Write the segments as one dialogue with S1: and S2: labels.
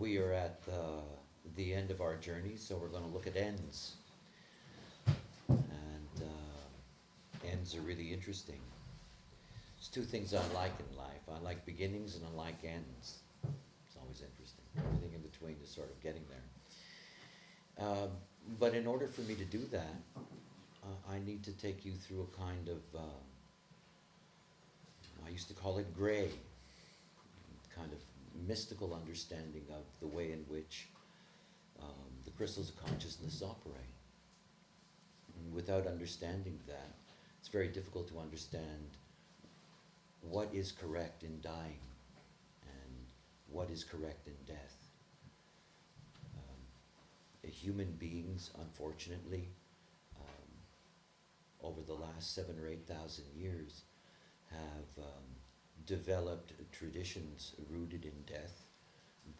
S1: We are at the end of our journey, so we're going to look at ends. And ends are really interesting. There's two things I like in life. I like beginnings and I like ends. It's always interesting. Everything in between is sort of getting there. But in order for me to do that, I need to take you through a kind of, I used to call it gray, kind of mystical understanding of the way in which the crystals of consciousness operate. And without understanding that, it's very difficult to understand what is correct in dying and what is correct in death. Human beings, unfortunately, over the last 7,000 or 8,000 years, have developed traditions rooted in death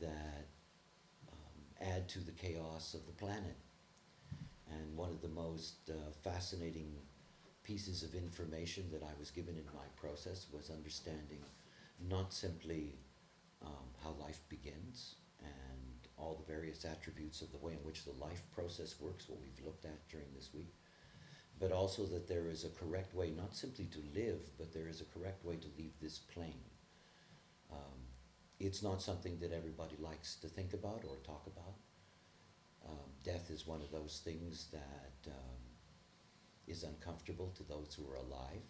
S1: that add to the chaos of the planet. And one of the most fascinating pieces of information that I was given in my process was understanding not simply how life begins and all the various attributes of the way in which the life process works, what we've looked at during this week, but also that there is a correct way, not simply to live, but there is a correct way to leave this plane. It's not something that everybody likes to think about or talk about. Death is one of those things that is uncomfortable to those who are alive.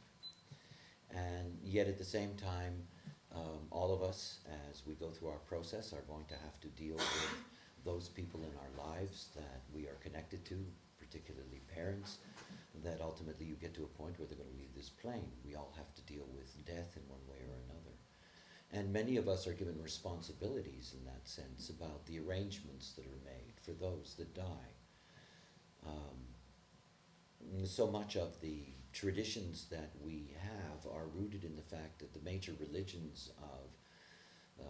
S1: And yet at the same time, all of us, as we go through our process, are going to have to deal with those people in our lives that we are connected to, particularly parents, that ultimately you get to a point where they're going to leave this plane. We all have to deal with death in one way or another. And many of us are given responsibilities in that sense about the arrangements that are made for those that die. So much of the traditions that we have are rooted in the fact that the major religions of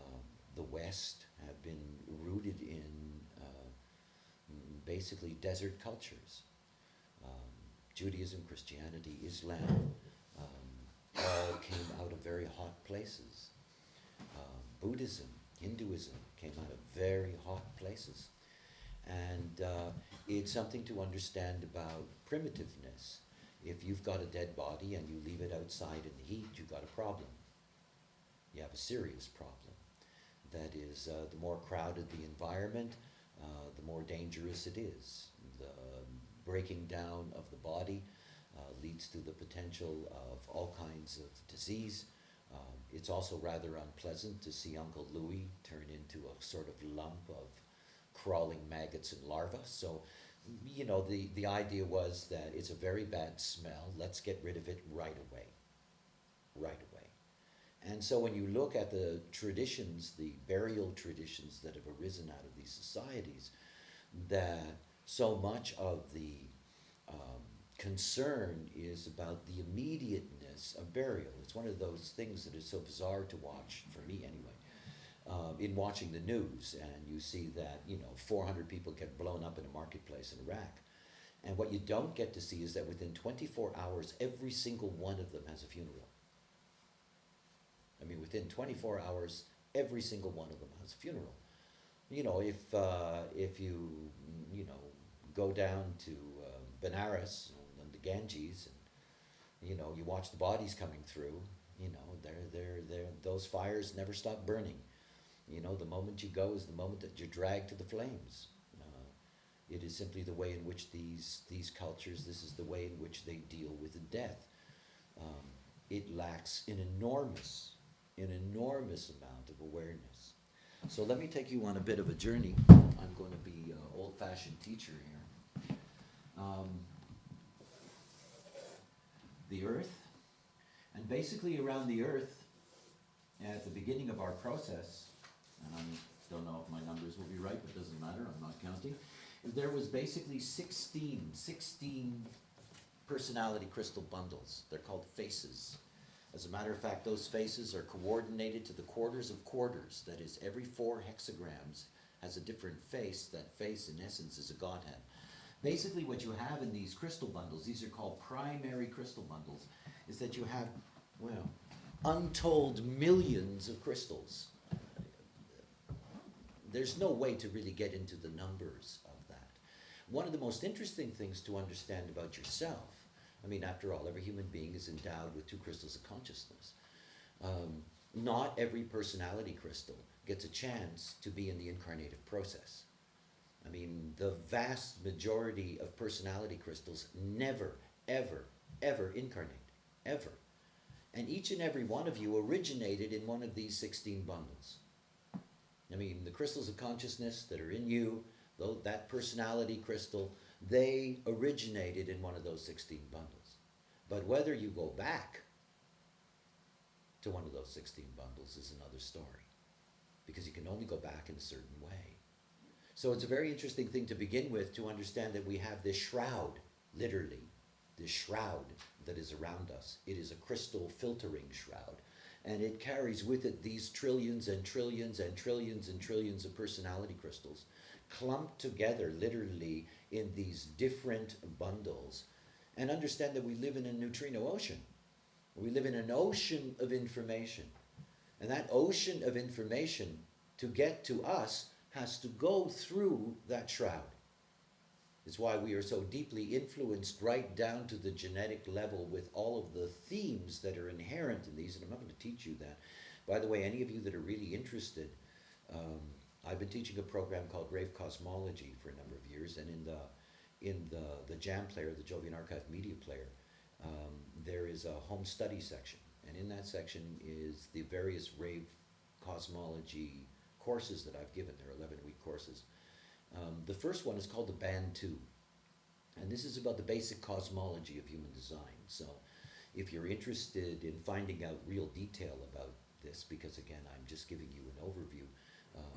S1: the West have been rooted in basically desert cultures. Judaism, Christianity, Islam all came out of very hot places. Buddhism, Hinduism came out of very hot places. And it's something to understand about primitiveness. If you've got a dead body and you leave it outside in the heat, you've got a problem. You have a serious problem. That is, the more crowded the environment, the more dangerous it is. The breaking down of the body leads to the potential of all kinds of disease. It's also rather unpleasant to see Uncle Louie turn into a sort of lump of crawling maggots and larvae. So, you know, the idea was that it's a very bad smell. Let's get rid of it right away. Right away. And so when you look at the traditions, the burial traditions that have arisen out of these societies, that so much of the concern is about the immediateness of burial. It's one of those things that is so bizarre to watch, for me anyway, in watching the news, and you see that, 400 people get blown up in a marketplace in Iraq. And what you don't get to see is that within 24 hours, every single one of them has a funeral. I mean, within 24 hours, every single one of them has a funeral. If you go down to Benares and the Ganges, and you watch the bodies coming through, those fires never stop burning. The moment you go is the moment that you're dragged to the flames. It is simply the way in which these cultures, this is the way in which they deal with death. It lacks an enormous amount of awareness. So let me take you on a bit of a journey. I'm going to be an old-fashioned teacher here. The Earth, and basically around the Earth, at the beginning of our process, and I don't know if my numbers will be right, but it doesn't matter, I'm not counting, there was basically 16 personality crystal bundles. They're called faces. As a matter of fact, those faces are coordinated to the quarters of quarters. That is, every 4 hexagrams has a different face. That face, in essence, is a godhead. Basically, what you have in these crystal bundles, these are called primary crystal bundles, is that you have, untold millions of crystals. there's no way to really get into the numbers of that. One of the most interesting things to understand about yourself, I mean, after all, every human being is endowed with two crystals of consciousness. Not every personality crystal gets a chance to be in the incarnative process. I mean, the vast majority of personality crystals never, ever, ever incarnate, ever. And each and every one of you originated in one of these 16 bundles. I mean, the crystals of consciousness that are in you, though that personality crystal, they originated in one of those 16 bundles. But whether you go back to one of those 16 bundles is another story, because you can only go back in a certain way. So it's a very interesting thing to begin with, to understand that we have this shroud, literally, this shroud that is around us. It is a crystal filtering shroud, and it carries with it these trillions and trillions and trillions and trillions of personality crystals clumped together literally in these different bundles. And understand that we live in a neutrino ocean. We live in an ocean of information. And that ocean of information, to get to us, has to go through that shroud. It's why we are so deeply influenced right down to the genetic level with all of the themes that are inherent in these. And I'm not going to teach you that. By the way, any of you that are really interested, I've been teaching a program called Grave Cosmology for a number of years, and in the Jam player, the Jovian Archive Media player, there is a home study section, and in that section is the various rave cosmology courses that I've given. They're 11-week courses. The first one is called the Band 2, and this is about the basic cosmology of human design. So if you're interested in finding out real detail about this, because again, I'm just giving you an overview,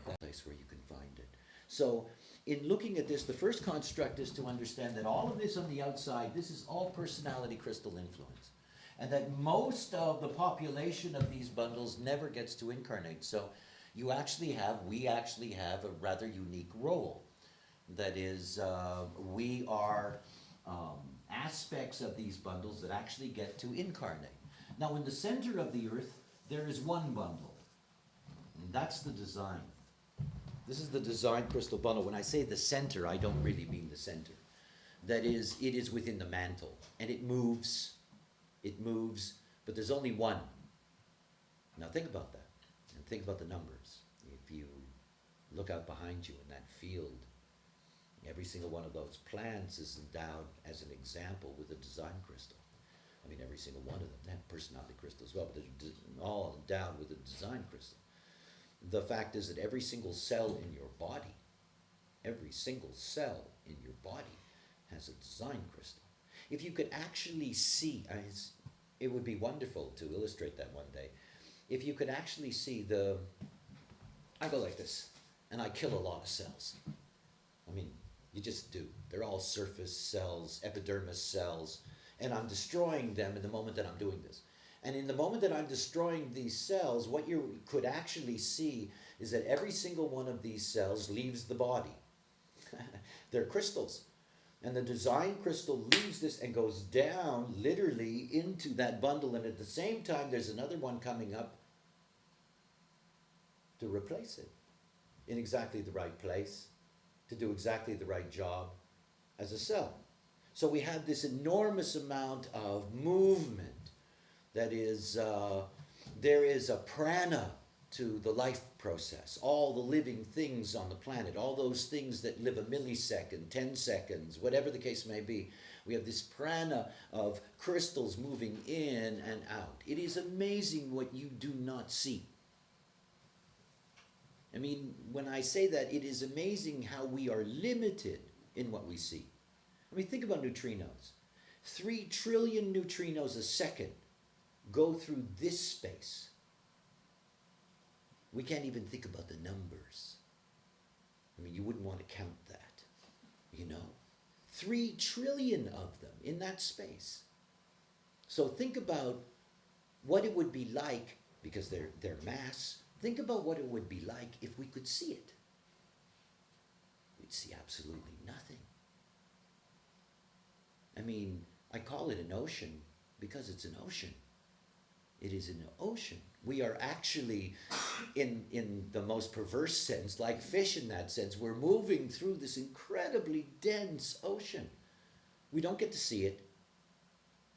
S1: that place where you can find it. So in looking at this, the first construct is to understand that all of this on the outside, this is all personality crystal influence. And that most of the population of these bundles never gets to incarnate. So we actually have a rather unique role. That is, we are aspects of these bundles that actually get to incarnate. Now in the center of the earth, there is one bundle. And that's the design. This is the design crystal bundle. When I say the center, I don't really mean the center. That is, it is within the mantle, and it moves, but there's only one. Now think about that, and think about the numbers. If you look out behind you in that field, every single one of those plants is endowed, as an example, with a design crystal. I mean, every single one of them. They have personality crystals as well, but they're all endowed with a design crystal. The fact is that every single cell in your body, every single cell in your body has a design crystal. If you could actually see, it would be wonderful to illustrate that one day. If you could actually see I go like this, and I kill a lot of cells. I mean, you just do. They're all surface cells, epidermis cells, and I'm destroying them in the moment that I'm doing this. And in the moment that I'm destroying these cells, what you could actually see is that every single one of these cells leaves the body. They're crystals. And the design crystal leaves this and goes down literally into that bundle. And at the same time, there's another one coming up to replace it in exactly the right place, to do exactly the right job as a cell. So we have this enormous amount of movement. That is, there is a prana to the life process. All the living things on the planet, all those things that live a millisecond, 10 seconds, whatever the case may be. We have this prana of crystals moving in and out. It is amazing what you do not see. I mean, when I say that, it is amazing how we are limited in what we see. I mean, think about neutrinos. 3 trillion neutrinos a second go through this space. We can't even think about the numbers. I mean, you wouldn't want to count that, you know. 3 trillion of them in that space. So think about what it would be like, because they're mass. Think about what it would be like if we could see it. We'd see absolutely nothing. I mean, I call it an ocean because it's an ocean. It is an ocean. We are actually, in the most perverse sense, like fish in that sense. We're moving through this incredibly dense ocean. We don't get to see it.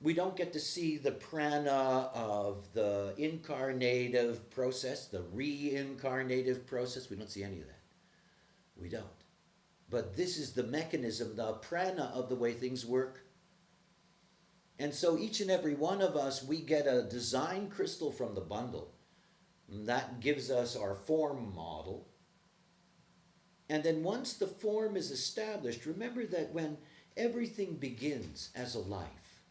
S1: We don't get to see the prana of the incarnative process, the reincarnative process. We don't see any of that. We don't. But this is the mechanism, the prana of the way things work. And so each and every one of us, we get a design crystal from the bundle. That gives us our form model. And then once the form is established, remember that when everything begins as a life,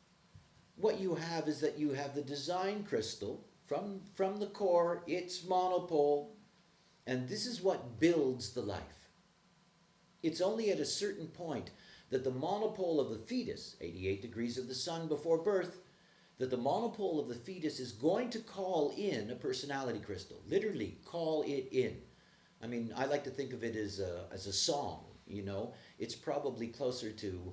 S1: what you have is that you have the design crystal from the core, its monopole, and this is what builds the life. It's only at a certain point that the monopole of the fetus, 88 degrees of the sun before birth, that the monopole of the fetus is going to call in a personality crystal, literally call it in. I mean, I like to think of it as a song, you know. It's probably closer to,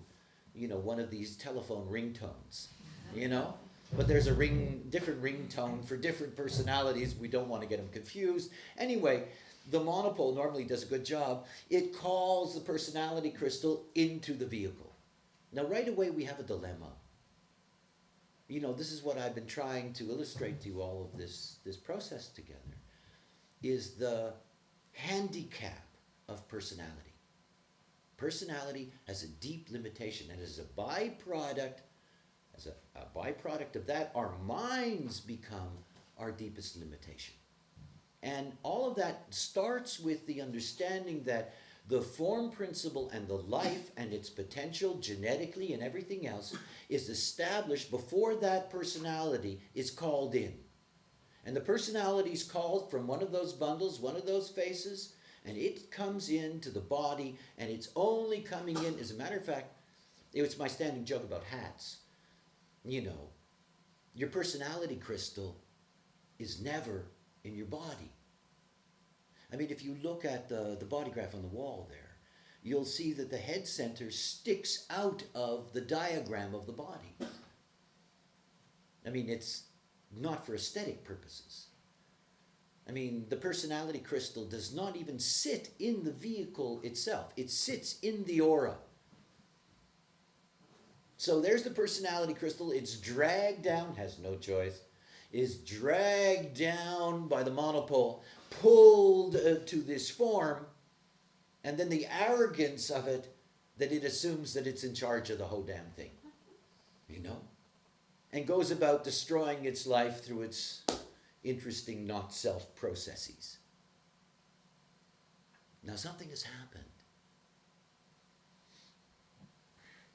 S1: you know, one of these telephone ringtones, you know. But there's a different ringtone for different personalities. We don't want to get them confused. Anyway, the monopole normally does a good job. It calls the personality crystal into the vehicle. Now, right away, we have a dilemma. You know, this is what I've been trying to illustrate to you all of this process together, is the handicap of personality. Personality has a deep limitation, and as a byproduct of that, our minds become our deepest limitation. And all of that starts with the understanding that the form principle and the life and its potential genetically and everything else is established before that personality is called in. And the personality is called from one of those bundles, one of those faces, and it comes into the body, and it's only coming in, as a matter of fact, it's my standing joke about hats. You know, your personality crystal is never in your body. I mean, if you look at the body graph on the wall there, you'll see that the head center sticks out of the diagram of the body. I mean, it's not for aesthetic purposes. I mean, the personality crystal does not even sit in the vehicle itself. It sits in the aura. So there's the personality crystal. It's dragged down, has no choice, is dragged down by the monopole, pulled to this form, and then the arrogance of it that it assumes that it's in charge of the whole damn thing, you know, and goes about destroying its life through its interesting not-self processes. Now something has happened.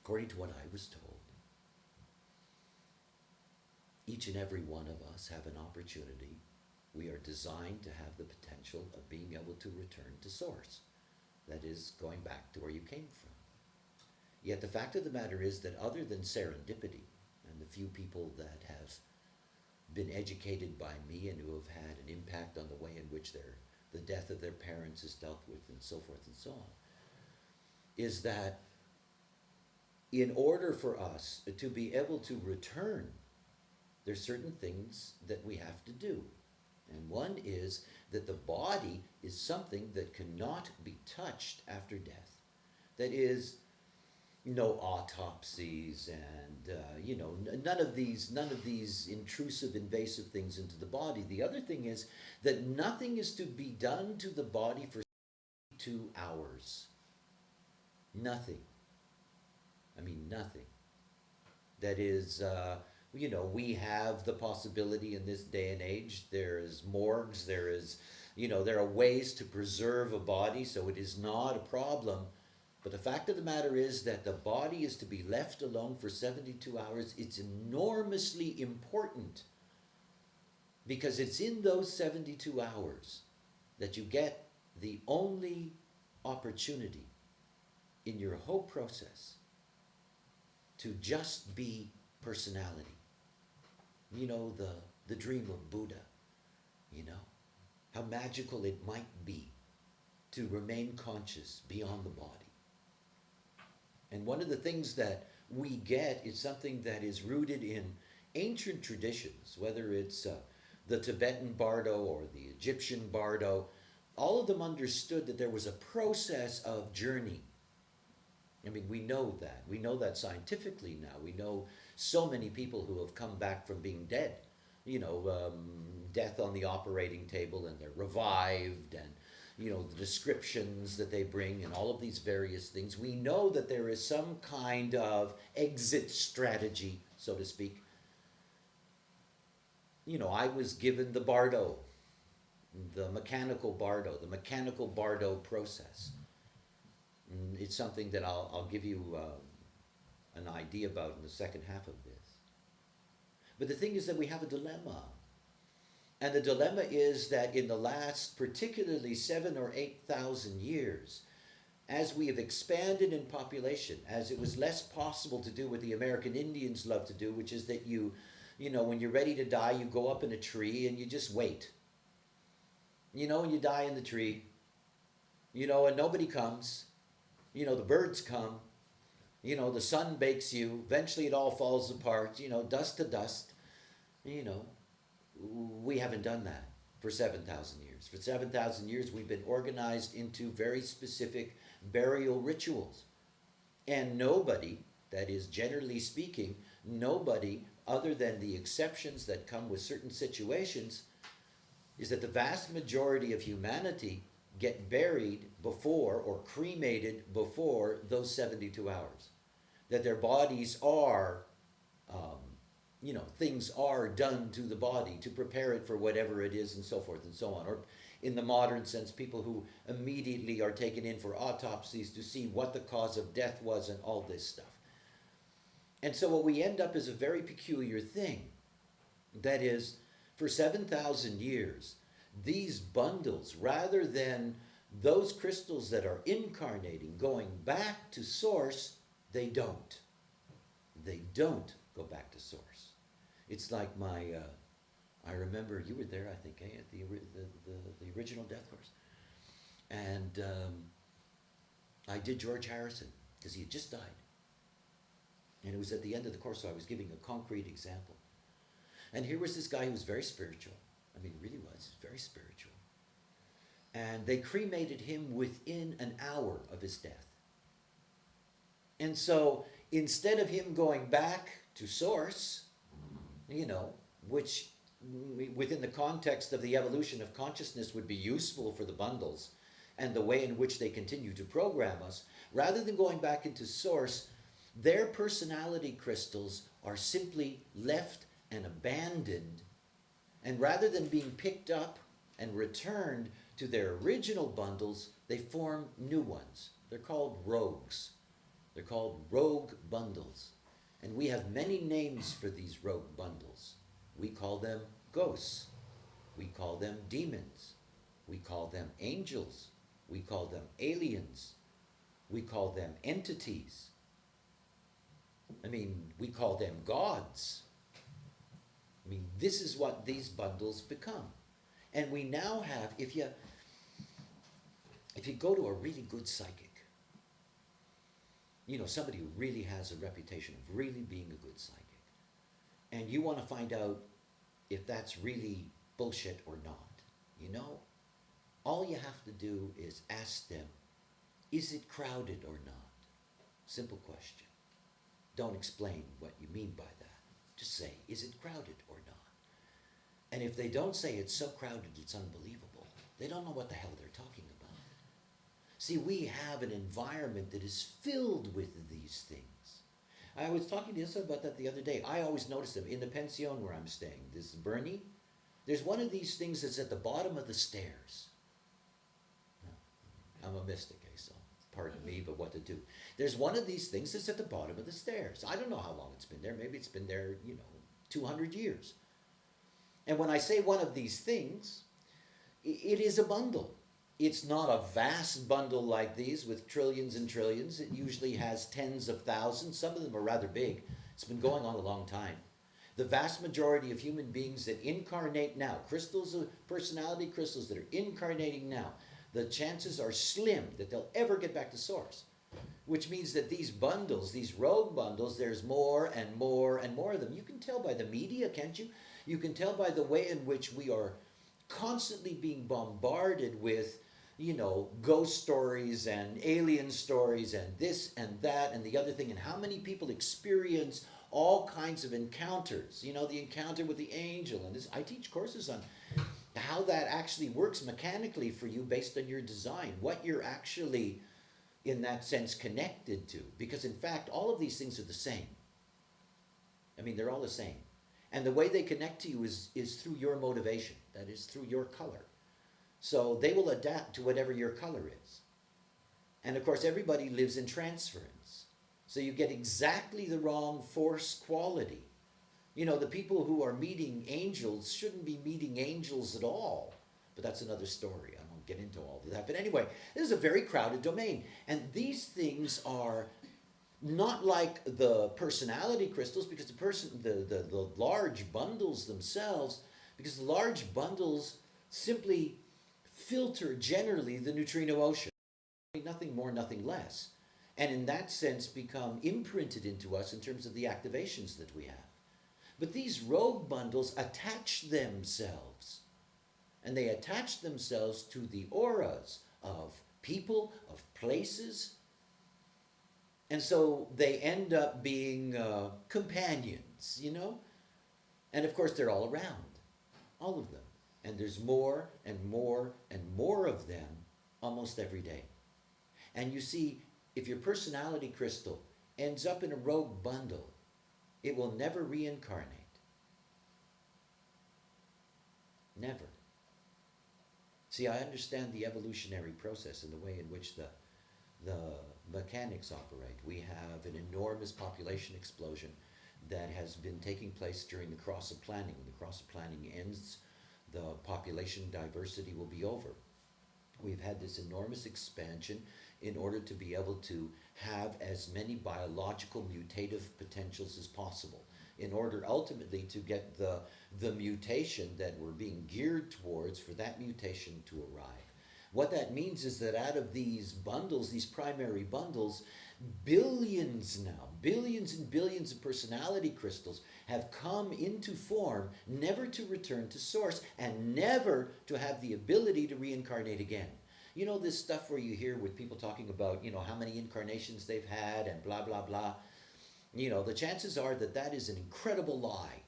S1: According to what I was told, each and every one of us have an opportunity. We are designed to have the potential of being able to return to source. That is, going back to where you came from. Yet the fact of the matter is that other than serendipity and the few people that have been educated by me and who have had an impact on the way in which the death of their parents is dealt with and so forth and so on, is that in order for us to be able to return, there's certain things that we have to do. And one is that the body is something that cannot be touched after death. That is, no autopsies and none of these intrusive, invasive things into the body. The other thing is that nothing is to be done to the body for 2 hours. Nothing. I mean, nothing. That is, we have the possibility in this day and age. There is morgues, there are ways to preserve a body, so it is not a problem. But the fact of the matter is that the body is to be left alone for 72 hours. It's enormously important because it's in those 72 hours that you get the only opportunity in your whole process to just be personality. You know, the dream of Buddha, you know, how magical it might be to remain conscious beyond the body. And one of the things that we get is something that is rooted ancient traditions, whether it's the Tibetan Bardo or the Egyptian Bardo, all of them understood that there was a process of journey. I mean, we know that. We know that scientifically now. We know so many people who have come back from being dead. Death on the operating table, and they're revived, and the descriptions that they bring, and all of these various things. We know that there is some kind of exit strategy, so to speak. I was given the Bardo, the mechanical Bardo process. It's something that I'll give you an idea about in the second half of this. But the thing is that we have a dilemma. And the dilemma is that in the last particularly 7,000 or 8,000 years, as we have expanded in population, as it was less possible to do what the American Indians love to do, which is that when you're ready to die, you go up in a tree and you just wait. And you die in the tree, and nobody comes. The birds come. The sun bakes you. Eventually it all falls apart, dust to dust. We haven't done that for 7,000 years. For 7,000 years, we've been organized into very specific burial rituals. And nobody, that is generally speaking, nobody other than the exceptions that come with certain situations, is that the vast majority of humanity get buried before or cremated before those 72 hours. That their bodies are, things are done to the body to prepare it for whatever it is and so forth and so on. Or in the modern sense, people who immediately are taken in for autopsies to see what the cause of death was and all this stuff. And so what we end up is a very peculiar thing. That is, for 7,000 years, these bundles, rather than those crystals that are incarnating, going back to source, they don't. They don't go back to source. It's like I remember you were there, I think, at the original Death Course. And I did George Harrison, because he had just died. And it was at the end of the course, so I was giving a concrete example. And here was this guy who was very spiritual. I mean, really was, very spiritual. And they cremated him within an hour of his death. And so instead of him going back to source, which within the context of the evolution of consciousness would be useful for the bundles and the way in which they continue to program us, rather than going back into source, their personality crystals are simply left and abandoned. And rather than being picked up and returned to their original bundles, they form new ones. They're called rogues. They're called rogue bundles. And we have many names for these rogue bundles. We call them ghosts. We call them demons. We call them angels. We call them aliens. We call them entities. We call them gods. This is what these bundles become. And we now have, if you go to a really good psychic, somebody who really has a reputation of really being a good psychic, and you want to find out if that's really bullshit or not, all you have to do is ask them, is it crowded or not? Simple question. Don't explain what you mean by that. Just say, is it crowded or not? And if they don't say it's so crowded it's unbelievable, they don't know what the hell they're talking about. See, we have an environment that is filled with these things. I was talking to Issa about that the other day. I always notice them in the pension where I'm staying. This is Bernie. There's one of these things that's at the bottom of the stairs. I'm a mystic, so pardon me, but what to do. There's one of these things that's at the bottom of the stairs. I don't know how long it's been there. Maybe it's been there, 200 years. And when I say one of these things, it is a bundle. It's not a vast bundle like these with trillions and trillions. It usually has tens of thousands. Some of them are rather big. It's been going on a long time. The vast majority of human beings that incarnate now, crystals of personality crystals that are incarnating now, the chances are slim that they'll ever get back to source. which means that these bundles, these rogue bundles, there's more and more and more of them. You can tell by the media, can't you? You can tell by the way in which we are constantly being bombarded with, you know, ghost stories and alien stories and this and that and the other thing, and how many people experience all kinds of encounters. You know, the encounter with the angel, and this. I teach courses on how that actually works mechanically for you based on your design, what you're actually, in that sense, connected to. Because in fact, all of these things are the same. I mean, they're all the same. And the way they connect to you is through your motivation, that is, through your color. So they will adapt to whatever your color is. And of course, everybody lives in transference. So you get exactly the wrong force quality. You know, the people who are meeting angels shouldn't be meeting angels at all. But that's another story. I won't get into all of that. But anyway, this is a very crowded domain. And these things are not like the personality crystals, because the large bundles themselves, because the large bundles simply filter generally the neutrino ocean. Nothing more, nothing less. And in that sense become imprinted into us in terms of the activations that we have. But these rogue bundles attach themselves. And they attach themselves to the auras of people, of places. And so they end up being companions, you know? And of course, they're all around, all of them. And there's more and more and more of them almost every day. And you see, if your personality crystal ends up in a rogue bundle, it will never reincarnate. Never. See, I understand the evolutionary process and the way in which the mechanics operate. We have an enormous population explosion that has been taking place during the cross of planning. When the cross of planning ends, the population diversity will be over. We've had this enormous expansion in order to be able to have as many biological mutative potentials as possible, in order ultimately to get the mutation that we're being geared towards, for that mutation to arrive. What that means is that out of these bundles, these primary bundles, billions now, billions and billions of personality crystals have come into form, never to return to source and never to have the ability to reincarnate again. You know, this stuff where you hear with people talking about, you know, how many incarnations they've had and blah, blah, blah. You know, the chances are that that is an incredible lie.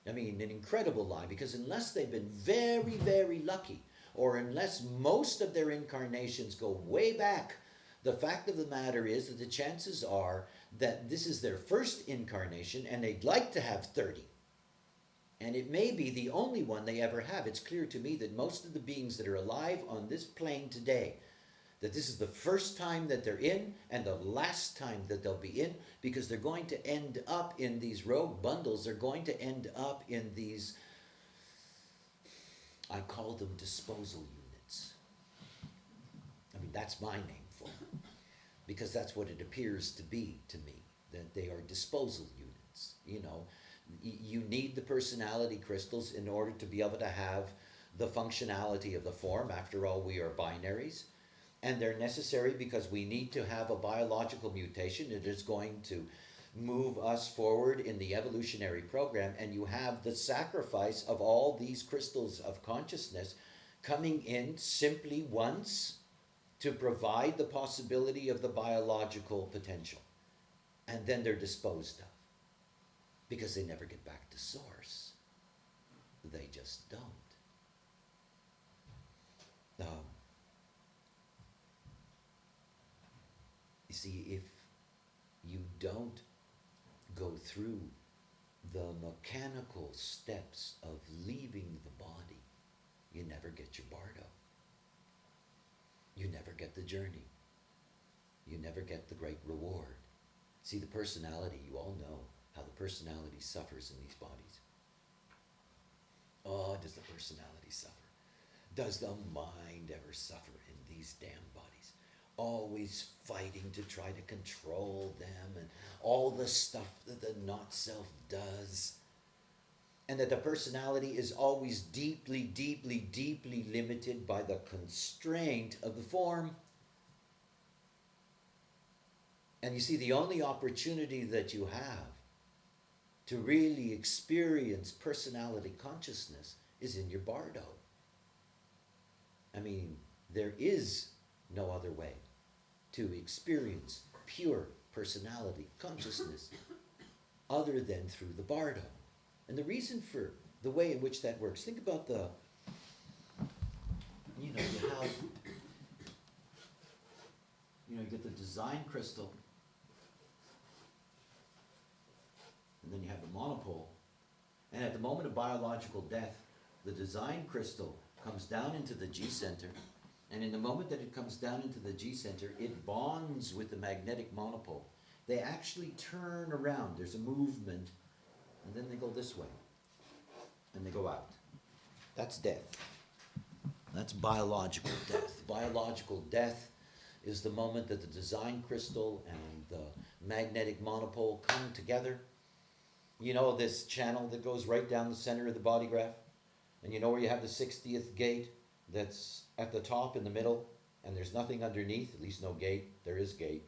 S1: I mean, an incredible lie, because unless they've been very, very lucky, or unless most of their incarnations go way back, the fact of the matter is that the chances are that this is their first incarnation and they'd like to have 30. And it may be the only one they ever have. It's clear to me that most of the beings that are alive on this plane today, that this is the first time that they're in and the last time that they'll be in, because they're going to end up in these rogue bundles. They're going to end up in these, I call them disposal units. I mean, that's my name for them, because that's what it appears to be to me, that they are disposal units. You know, you need the personality crystals in order to be able to have the functionality of the form. After all, we are binaries. And they're necessary because we need to have a biological mutation that is going to move us forward in the evolutionary program. And you have the sacrifice of all these crystals of consciousness coming in simply once to provide the possibility of the biological potential. And then they're disposed of, because they never get back to source. They just don't. You see, if you don't go through the mechanical steps of leaving the body, you never get your Bardo. You never get the journey. You never get the great reward. See, the personality, you all know how the personality suffers in these bodies. Oh, does the personality suffer? Does the mind ever suffer in these damn bodies? Always fighting to try to control them and all the stuff that the not-self does. And that the personality is always deeply, deeply, deeply limited by the constraint of the form. And you see, the only opportunity that you have to really experience personality consciousness is in your Bardo. I mean, there is no other way to experience pure personality consciousness other than through the Bardo. And the reason for the way in which that works, think about you get the design crystal, and then you have the monopole, and at the moment of biological death, the design crystal comes down into the G center, and in the moment that it comes down into the G center, it bonds with the magnetic monopole. They actually turn around, there's a movement, and then they go this way, and they go out. That's death. That's biological death. Biological death is the moment that the design crystal and the magnetic monopole come together. You know this channel that goes right down the center of the body graph? And you know where you have the 60th gate that's at the top in the middle, and there's nothing underneath, at least no gate. There is gate.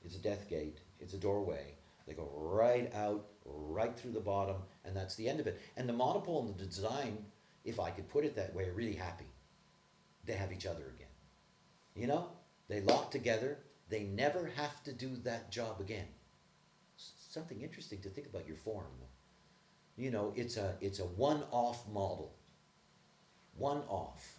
S1: It's a death gate. It's a doorway. They go right out, right through the bottom, and that's the end of it. And the monopole and the design, if I could put it that way, are really happy. They have each other again. You know? They lock together. They never have to do that job again. Something interesting to think about your form. You know, it's a one-off model. One-off.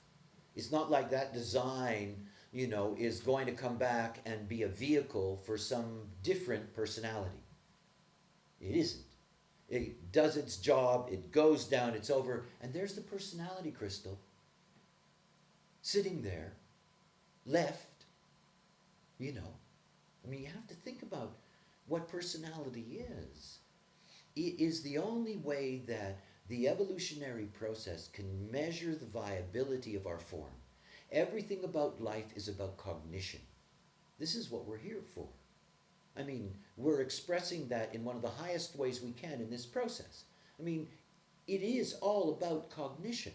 S1: It's not like that design, you know, is going to come back and be a vehicle for some different personality. It isn't. It does its job, it goes down, it's over, and there's the personality crystal sitting there, left, you know. I mean, you have to think about what personality is. It is the only way that the evolutionary process can measure the viability of our form. Everything about life is about cognition. This is what we're here for. I mean, we're expressing that in one of the highest ways we can in this process. I mean, it is all about cognition.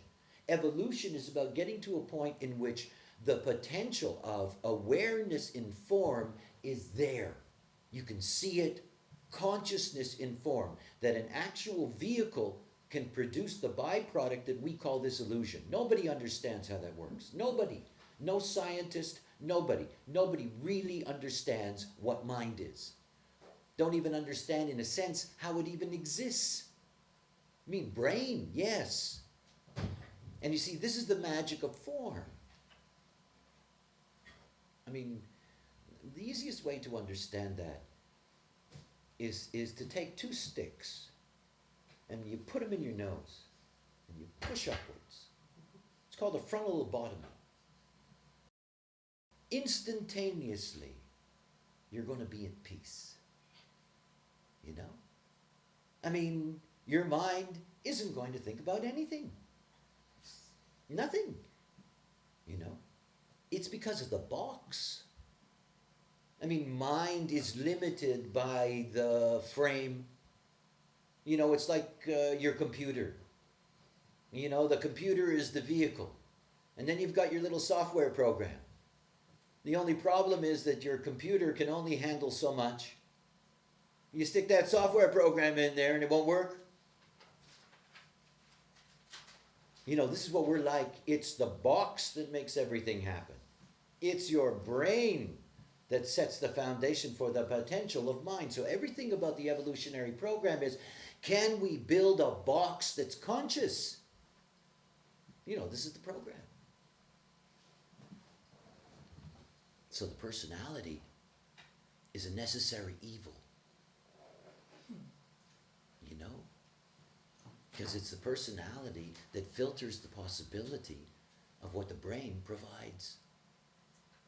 S1: Evolution is about getting to a point in which the potential of awareness in form is there. You can see it, consciousness in form, that an actual vehicle can produce the byproduct that we call this illusion. Nobody understands how that works. Nobody. No scientist, nobody. Nobody really understands what mind is. Don't even understand, in a sense, how it even exists. I mean, brain, yes. And you see, this is the magic of form. I mean, the easiest way to understand that is to take two sticks and you put them in your nose and you push upwards. It's called a frontal lobotomy. Instantaneously, you're going to be at peace. You know? I mean, your mind isn't going to think about anything. Nothing. You know? It's because of the box. I mean, mind is limited by the frame. You know, it's like your computer. You know, the computer is the vehicle. And then you've got your little software program. The only problem is that your computer can only handle so much. You stick that software program in there and it won't work. You know, this is what we're like. It's the box that makes everything happen. It's your brain that sets the foundation for the potential of mind. So everything about the evolutionary program is, can we build a box that's conscious? You know, this is the program. So the personality is a necessary evil. You know? Because it's the personality that filters the possibility of what the brain provides.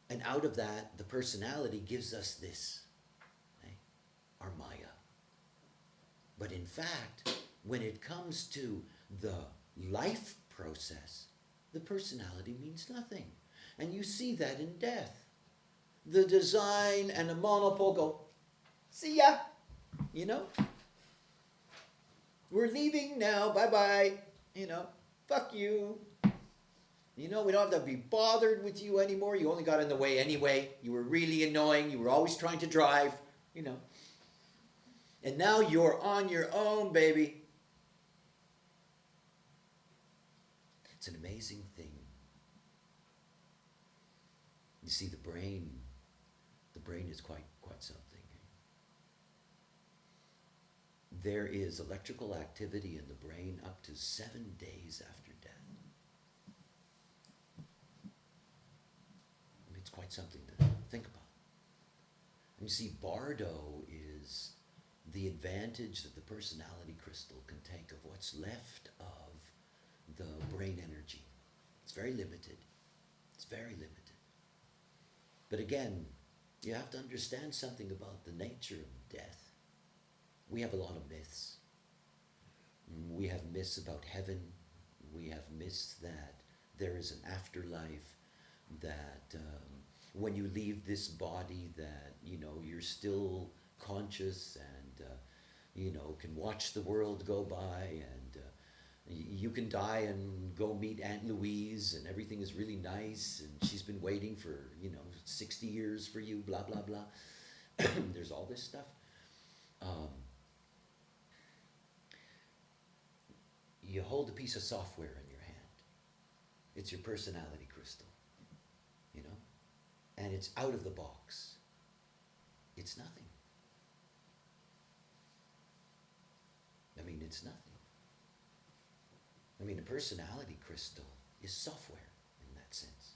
S1: And out of that, the personality gives us this, our Maya. But in fact, when it comes to the life process, the personality means nothing. And you see that in death. The design and the monopole go, see ya, you know? We're leaving now, bye-bye, you know, fuck you. You know, we don't have to be bothered with you anymore. You only got in the way anyway. You were really annoying. You were always trying to drive, you know. And now you're on your own, baby. It's an amazing thing. You see, the brain is quite something. There is electrical activity in the brain up to 7 days after death. I mean, it's quite something to think about. And you see, Bardo is the advantage that the personality crystal can take of what's left of the brain energy. It's very limited. It's very limited. But again, you have to understand something about the nature of death. We have a lot of myths. We have myths about heaven. We have myths that there is an afterlife, that when you leave this body that, you know, you're still conscious and, you know, can watch the world go by, and you can die and go meet Aunt Louise and everything is really nice and she's been waiting for, you know, 60 years for you, blah, blah, blah. There's all this stuff. You hold a piece of software in your hand. It's your personality crystal, you know? And it's out of the box. It's nothing. I mean, it's nothing. I mean, a personality crystal is software in that sense.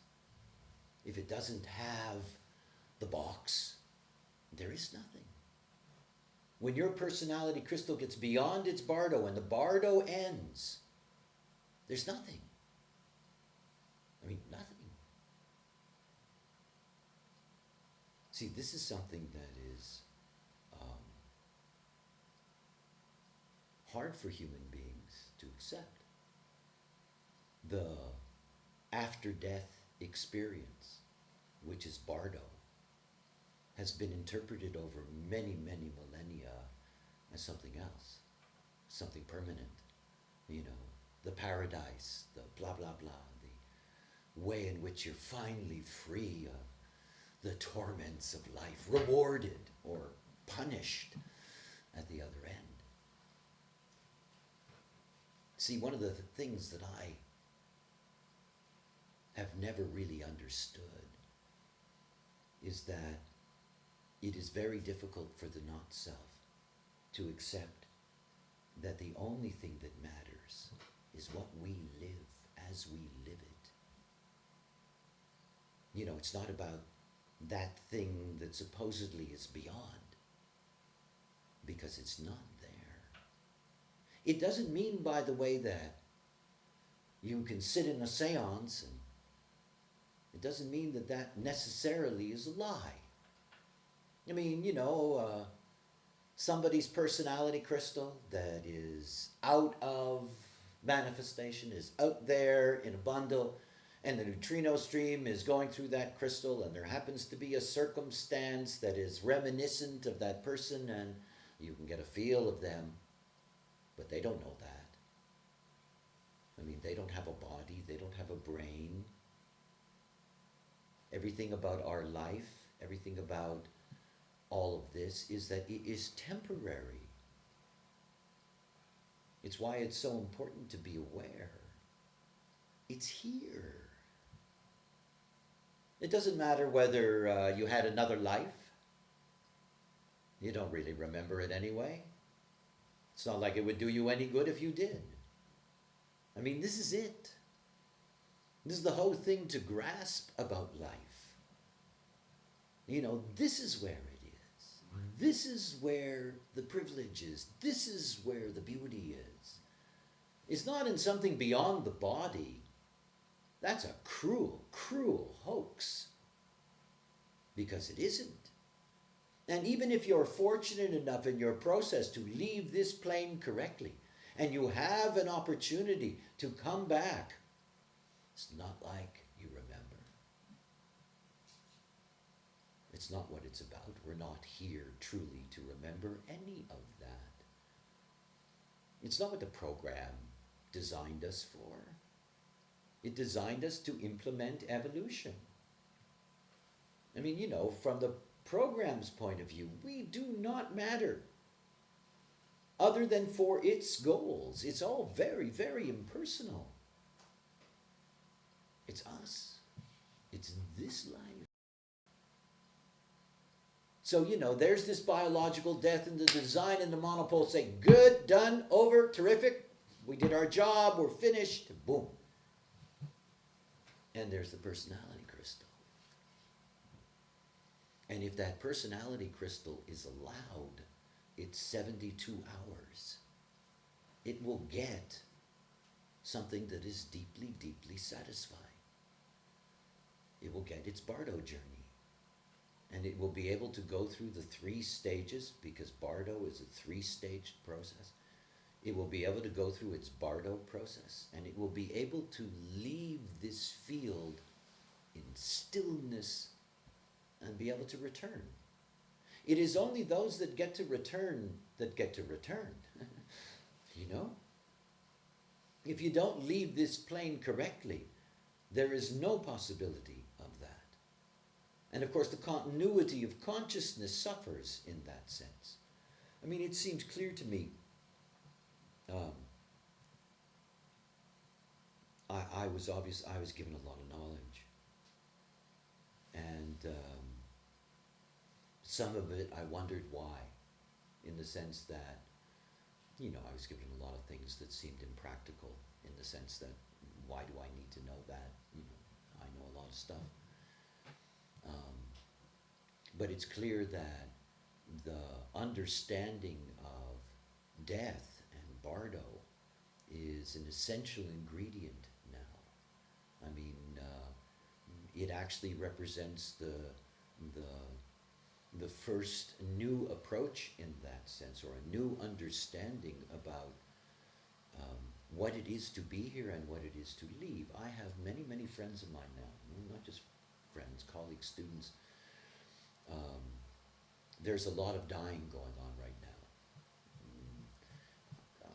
S1: If it doesn't have the box, there is nothing. When your personality crystal gets beyond its Bardo and the Bardo ends, there's nothing. I mean, nothing. See, this is something that is hard for human beings to accept. The after-death experience, which is Bardo, has been interpreted over many, many millennia as something else, something permanent. You know, the paradise, the blah, blah, blah, the way in which you're finally free of the torments of life, rewarded or punished at the other end. See, one of the things that I have never really understood is that it is very difficult for the not-self to accept that the only thing that matters is what we live as we live it. You know, it's not about that thing that supposedly is beyond, because it's not there. It doesn't mean, by the way, that you can sit in a seance, and it doesn't mean that that necessarily is a lie. I mean, you know, somebody's personality crystal that is out of manifestation, is out there in a bundle, and the neutrino stream is going through that crystal, and there happens to be a circumstance that is reminiscent of that person, and you can get a feel of them, but they don't know that. I mean, they don't have a body, they don't have a brain. Everything about our life, everything about all of this is that it is temporary. It's why it's so important to be aware. It's here. It doesn't matter whether you had another life. You don't really remember it anyway. It's not like it would do you any good if you did. I mean, this is it. This is the whole thing to grasp about life. You know, this is where it is. This is where the privilege is. This is where the beauty is. It's not in something beyond the body. That's a cruel, cruel hoax. Because it isn't. And even if you're fortunate enough in your process to leave this plane correctly, and you have an opportunity to come back, it's not like you remember. It's not what it's about. We're not here truly to remember any of that. It's not what the program designed us for. It designed us to implement evolution. I mean, you know, from the program's point of view, we do not matter other than for its goals. It's all very, very impersonal. It's us. It's this life. So, you know, there's this biological death and the design and the monopole say, good, done, over, terrific. We did our job, we're finished, boom. And there's the personality crystal. And if that personality crystal is allowed, it's 72 hours. It will get something that is deeply, deeply satisfying. It will get its Bardo journey. And it will be able to go through the 3 stages, because Bardo is a 3-staged process. It will be able to go through its Bardo process, and it will be able to leave this field in stillness and be able to return. It is only those that get to return that get to return. You know? If you don't leave this plane correctly, there is no possibility of that. And of course, the continuity of consciousness suffers in that sense. I mean, it seems clear to me. I was given a lot of knowledge, and some of it I wondered why, in the sense that, you know, I was given a lot of things that seemed impractical, in the sense that, why do I need to know that? You know, I know a lot of stuff. But it's clear that the understanding of death and Bardo is an essential ingredient now. I mean, it actually represents the first new approach in that sense, or a new understanding about what it is to be here and what it is to leave. I have many, many friends of mine now, not just friends, colleagues, students. There's a lot of dying going on right now.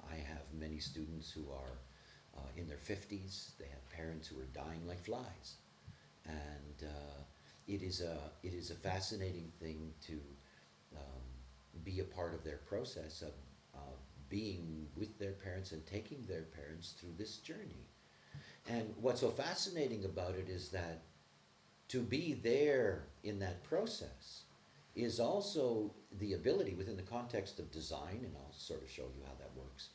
S1: I have many students who are in their 50s. They have parents who are dying like flies. And it is a fascinating thing to be a part of their process of being with their parents and taking their parents through this journey. And what's so fascinating about it is that to be there in that process is also the ability, within the context of design, and I'll sort of show you how that works,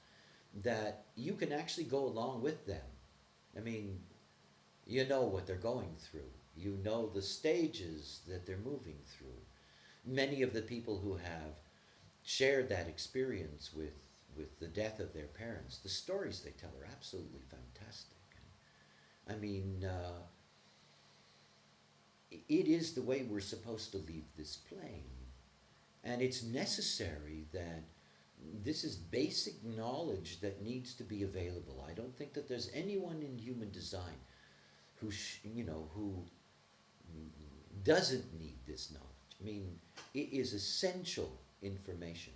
S1: that you can actually go along with them. I mean, you know what they're going through. You know the stages that they're moving through. Many of the people who have shared that experience with the death of their parents, the stories they tell are absolutely fantastic. I mean, it is the way we're supposed to leave this plane. And it's necessary that this is basic knowledge that needs to be available. I don't think that there's anyone in human design who doesn't need this knowledge. I mean, it is essential information.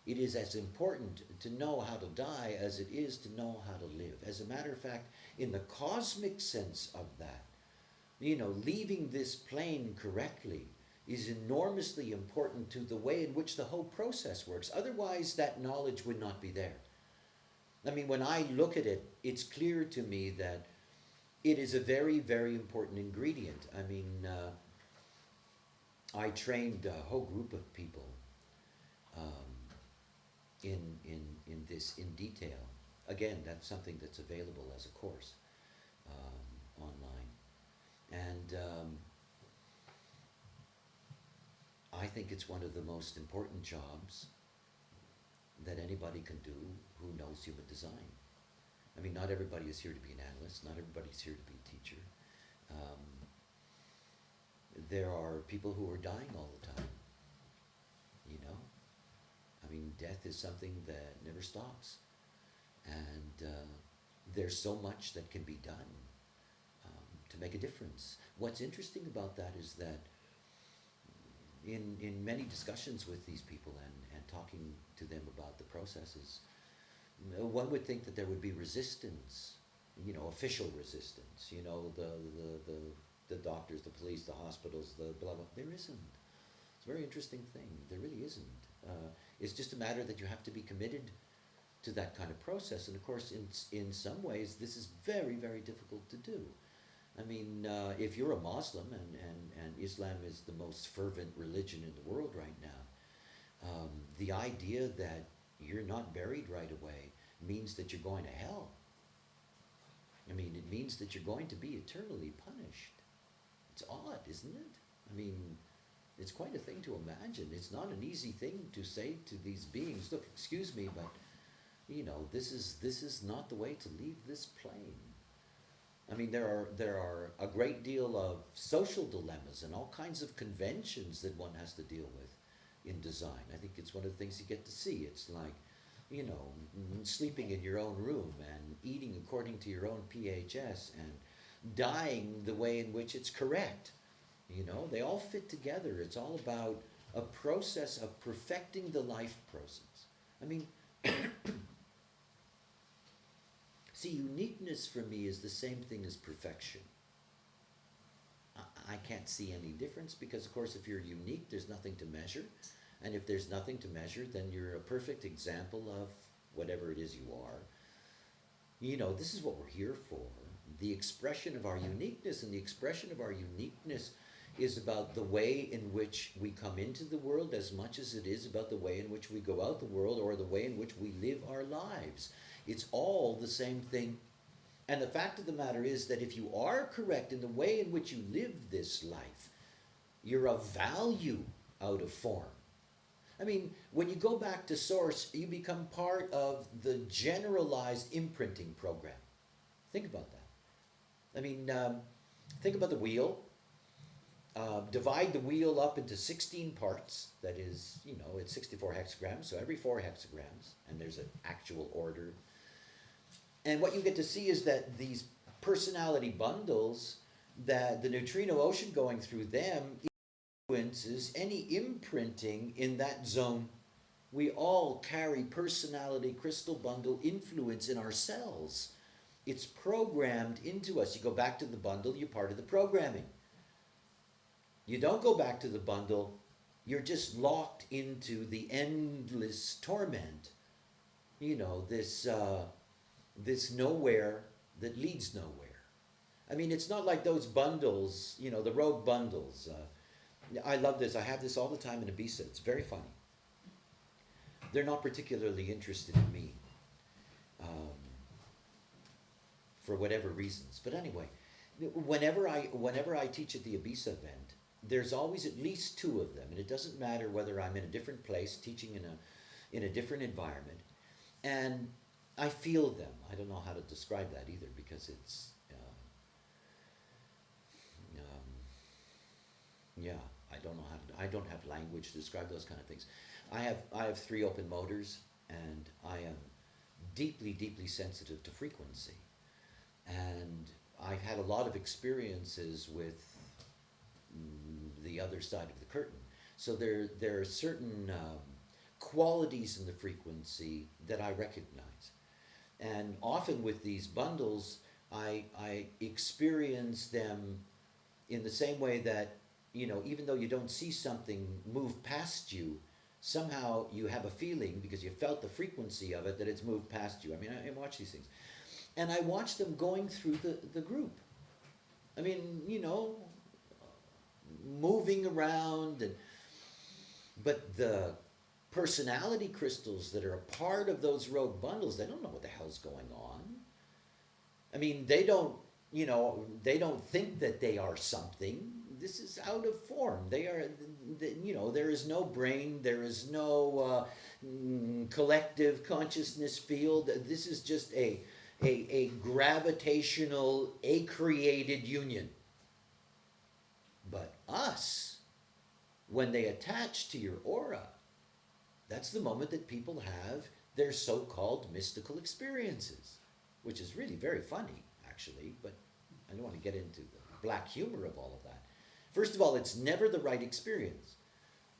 S1: It is as important to know how to die as it is to know how to live. As a matter of fact, in the cosmic sense of that, you know, leaving this plane correctly is enormously important to the way in which the whole process works. Otherwise, that knowledge would not be there. I mean, when I look at it, it's clear to me that it is a very, very important ingredient. I mean, I trained a whole group of people in this in detail. Again, that's something that's available as a course online. And I think it's one of the most important jobs that anybody can do who knows human design. I mean, not everybody is here to be an analyst, not everybody's here to be a teacher. There are people who are dying all the time, you know? I mean, death is something that never stops. And there's so much that can be done to make a difference. What's interesting about that is that in many discussions with these people and talking to them about the processes, one would think that there would be resistance official resistance, the doctors, the police, the hospitals, the blah, blah. There isn't. It's a very interesting thing. There really isn't. It's just a matter that you have to be committed to that kind of process. And of course, in some ways, this is very, very difficult to do. I mean, if you're a Muslim, and Islam is the most fervent religion in the world right now, the idea that you're not buried right away means that you're going to hell. I mean, it means that you're going to be eternally punished. It's odd, isn't it? I mean, it's quite a thing to imagine. It's not an easy thing to say to these beings, look, excuse me, but, this is not the way to leave this plane. I mean, there are a great deal of social dilemmas and all kinds of conventions that one has to deal with in design. I think it's one of the things you get to see. It's like, sleeping in your own room and eating according to your own PHS and dying the way in which it's correct. They all fit together. It's all about a process of perfecting the life process. I mean, see, uniqueness for me is the same thing as perfection. I can't see any difference because, of course, if you're unique, there's nothing to measure. And if there's nothing to measure, then you're a perfect example of whatever it is you are. This is what we're here for. The expression of our uniqueness, and the expression of our uniqueness is about the way in which we come into the world as much as it is about the way in which we go out the world or the way in which we live our lives. It's all the same thing. And the fact of the matter is that if you are correct in the way in which you live this life, you're of value out of form. I mean, when you go back to source, you become part of the generalized imprinting program. Think about that. I mean, think about the wheel. Divide the wheel up into 16 parts. That is, it's 64 hexagrams, so every 4 hexagrams, and there's an actual order. And what you get to see is that these personality bundles, that the neutrino ocean going through them influences any imprinting in that zone. We all carry personality crystal bundle influence in our cells. It's programmed into us. You go back to the bundle, you're part of the programming. You don't go back to the bundle, you're just locked into the endless torment. This nowhere that leads nowhere. I mean, it's not like those bundles, the rogue bundles. I love this. I have this all the time in Ibiza. It's very funny. They're not particularly interested in me for whatever reasons. But anyway, whenever I teach at the Ibiza event, there's always at least 2 of them, and it doesn't matter whether I'm in a different place, teaching in a different environment, and I feel them. I don't know how to describe that either because it's I don't have language to describe those kind of things. I have 3 open motors, and I am deeply, deeply sensitive to frequency. And I've had a lot of experiences with the other side of the curtain. So there are certain qualities in the frequency that I recognize. And often with these bundles, I experience them in the same way that, even though you don't see something move past you, somehow you have a feeling, because you felt the frequency of it, that it's moved past you. I mean, I watch these things. And I watch them going through the group. I mean, moving around. But the personality crystals that are a part of those rogue bundles, they don't know what the hell's going on. I mean, they don't think that they are something. This is out of form. They are, there is no brain, there is no collective consciousness field. This is just a gravitational, created union. But us, when they attach to your aura, that's the moment that people have their so-called mystical experiences, which is really very funny, actually, but I don't want to get into the black humor of all of that. First of all, it's never the right experience.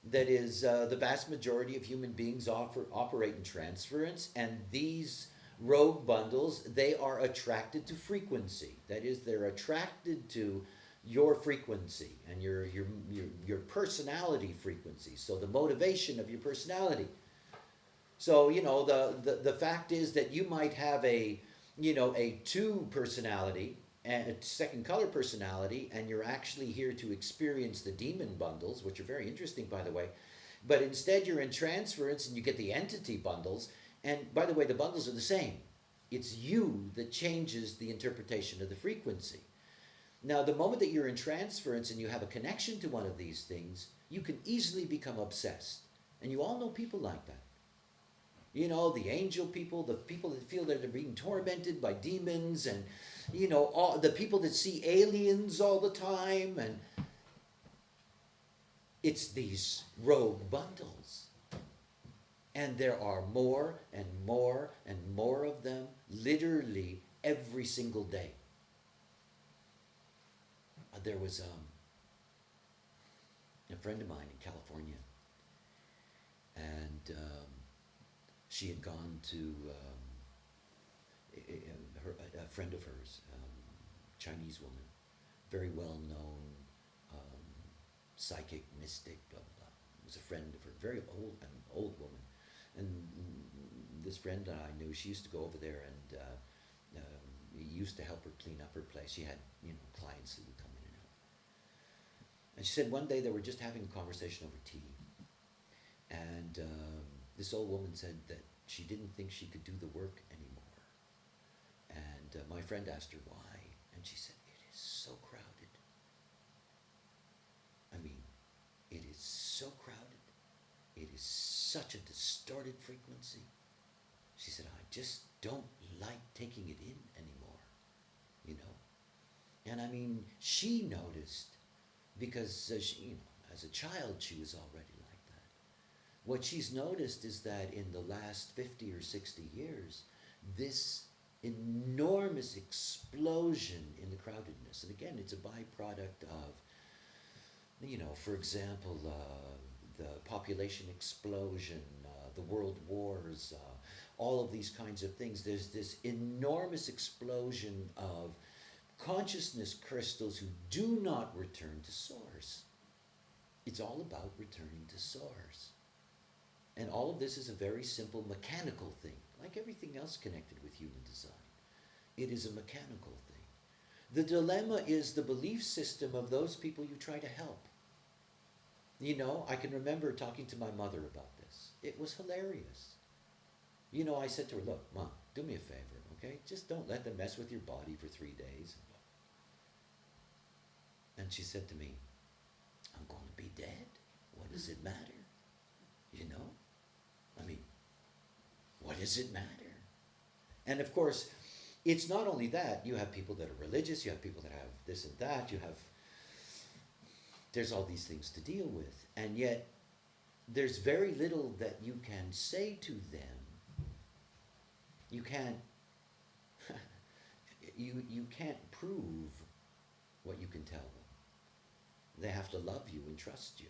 S1: That is, the vast majority of human beings operate in transference, and these rogue bundles, they are attracted to frequency. That is, they're attracted to your frequency and your personality frequency. So the motivation of your personality. So, the fact is that you might have a two personality and a second color personality, and you're actually here to experience the demon bundles, which are very interesting, by the way. But instead, you're in transference and you get the entity bundles. And by the way, the bundles are the same. It's you that changes the interpretation of the frequency. Now, the moment that you're in transference and you have a connection to one of these things, you can easily become obsessed. And you all know people like that. The angel people, the people that feel that they're being tormented by demons, and, all the people that see aliens all the time. And it's these rogue bundles. And there are more and more and more of them, literally every single day. There was a friend of mine in California, and she had gone to a friend of hers, Chinese woman, very well-known psychic, mystic, blah, blah, blah. Was a friend of her, very old woman. And this friend that I knew, she used to go over there and he used to help her clean up her place. She had, clients that would come in and out. And she said one day they were just having a conversation over tea. And this old woman said that she didn't think she could do the work anymore. And my friend asked her why. And she said, it is so crowded. I mean, it is so crowded. It is such a distorted frequency. She said, I just don't like taking it in anymore, And I mean, she noticed because, she, as a child, she was already like that. What she's noticed is that in the last 50 or 60 years, this enormous explosion in the crowdedness, and again, it's a byproduct of, for example, the population explosion, the world wars, all of these kinds of things. There's this enormous explosion of consciousness crystals who do not return to source. It's all about returning to source. And all of this is a very simple mechanical thing, like everything else connected with human design. It is a mechanical thing. The dilemma is the belief system of those people you try to help. I can remember talking to my mother about this. It was hilarious. I said to her, look, Mom, do me a favor, okay? Just don't let them mess with your body for 3 days. And she said to me, I'm going to be dead. What does it matter? I mean, what does it matter? And of course, it's not only that. You have people that are religious. You have people that have this and that. There's all these things to deal with. And yet, there's very little that you can say to them. You can't, you can't prove what you can tell them. They have to love you and trust you.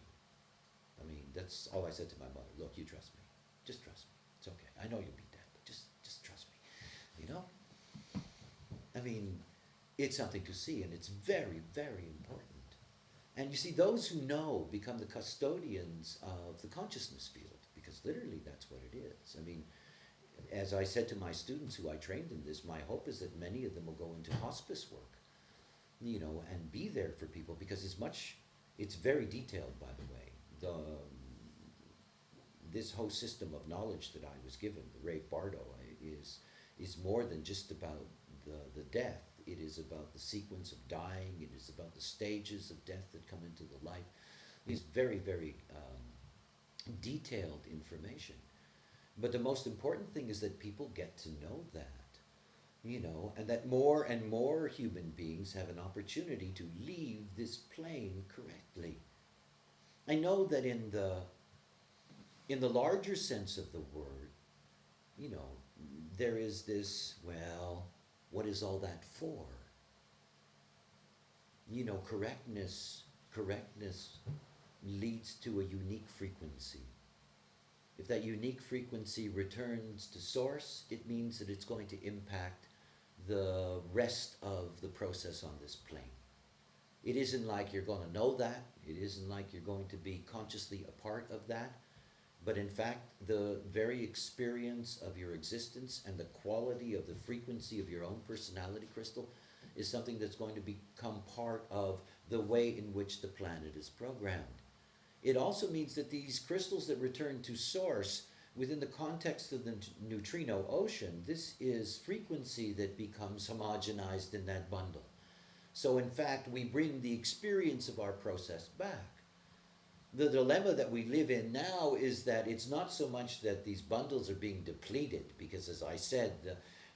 S1: I mean, that's all I said to my mother. Look, you trust me. Just trust me. It's okay. I know you'll be dead, but just trust me. I mean, it's something to see, and it's very, very important. And you see, those who know become the custodians of the consciousness field, because literally that's what it is. I mean, as I said to my students who I trained in this, my hope is that many of them will go into hospice work, and be there for people, because it's very detailed, by the way. This whole system of knowledge that I was given, the Ray Bardo, is more than just about the death. It is about the sequence of dying. It is about the stages of death that come into the life. It's very, very detailed information. But the most important thing is that people get to know that, and that more and more human beings have an opportunity to leave this plane correctly. I know that in the larger sense of the word, there is this, well, what is all that for? Correctness leads to a unique frequency. If that unique frequency returns to source, it means that it's going to impact the rest of the process on this plane. It isn't like you're going to know that. It isn't like you're going to be consciously a part of that. But in fact, the very experience of your existence and the quality of the frequency of your own personality crystal is something that's going to become part of the way in which the planet is programmed. It also means that these crystals that return to source within the context of the neutrino ocean, this is frequency that becomes homogenized in that bundle. So in fact, we bring the experience of our process back. The dilemma that we live in now is that it's not so much that these bundles are being depleted, because as I said,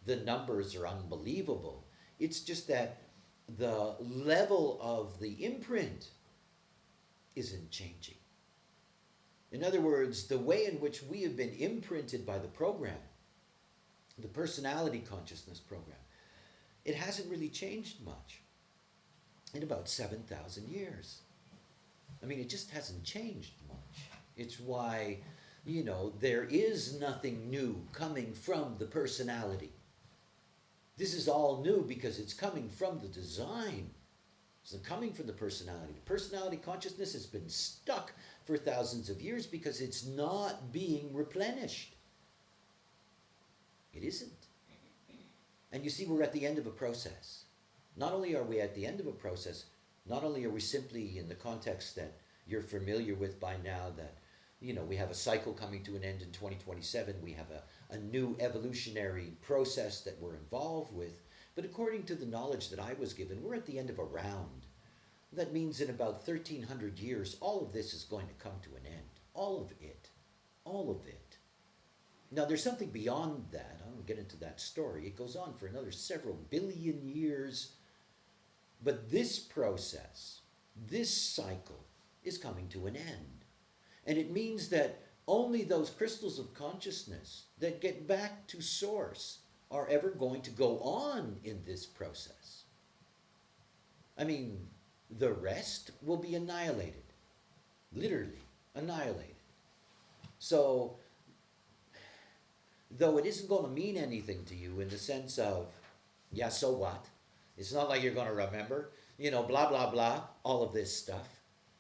S1: the numbers are unbelievable. It's just that the level of the imprint isn't changing. In other words, the way in which we have been imprinted by the program, the personality consciousness program, it hasn't really changed much in about 7,000 years. I mean, it just hasn't changed much. It's why, there is nothing new coming from the personality. This is all new because it's coming from the design. It's coming from the personality. The personality consciousness has been stuck for thousands of years because it's not being replenished. It isn't. And you see, we're at the end of a process. Not only are we at the end of a process, not only are we simply in the context that you're familiar with by now, that we have a cycle coming to an end in 2027, we have a new evolutionary process that we're involved with, but according to the knowledge that I was given, we're at the end of a round. That means in about 1,300 years, all of this is going to come to an end. All of it. All of it. Now, there's something beyond that. I won't get into that story. It goes on for another several billion years. But this process, this cycle, is coming to an end. And it means that only those crystals of consciousness that get back to source are ever going to go on in this process. I mean, the rest will be annihilated. Literally annihilated. So, though it isn't going to mean anything to you in the sense of, yeah, so what? It's not like you're going to remember, blah, blah, blah, all of this stuff.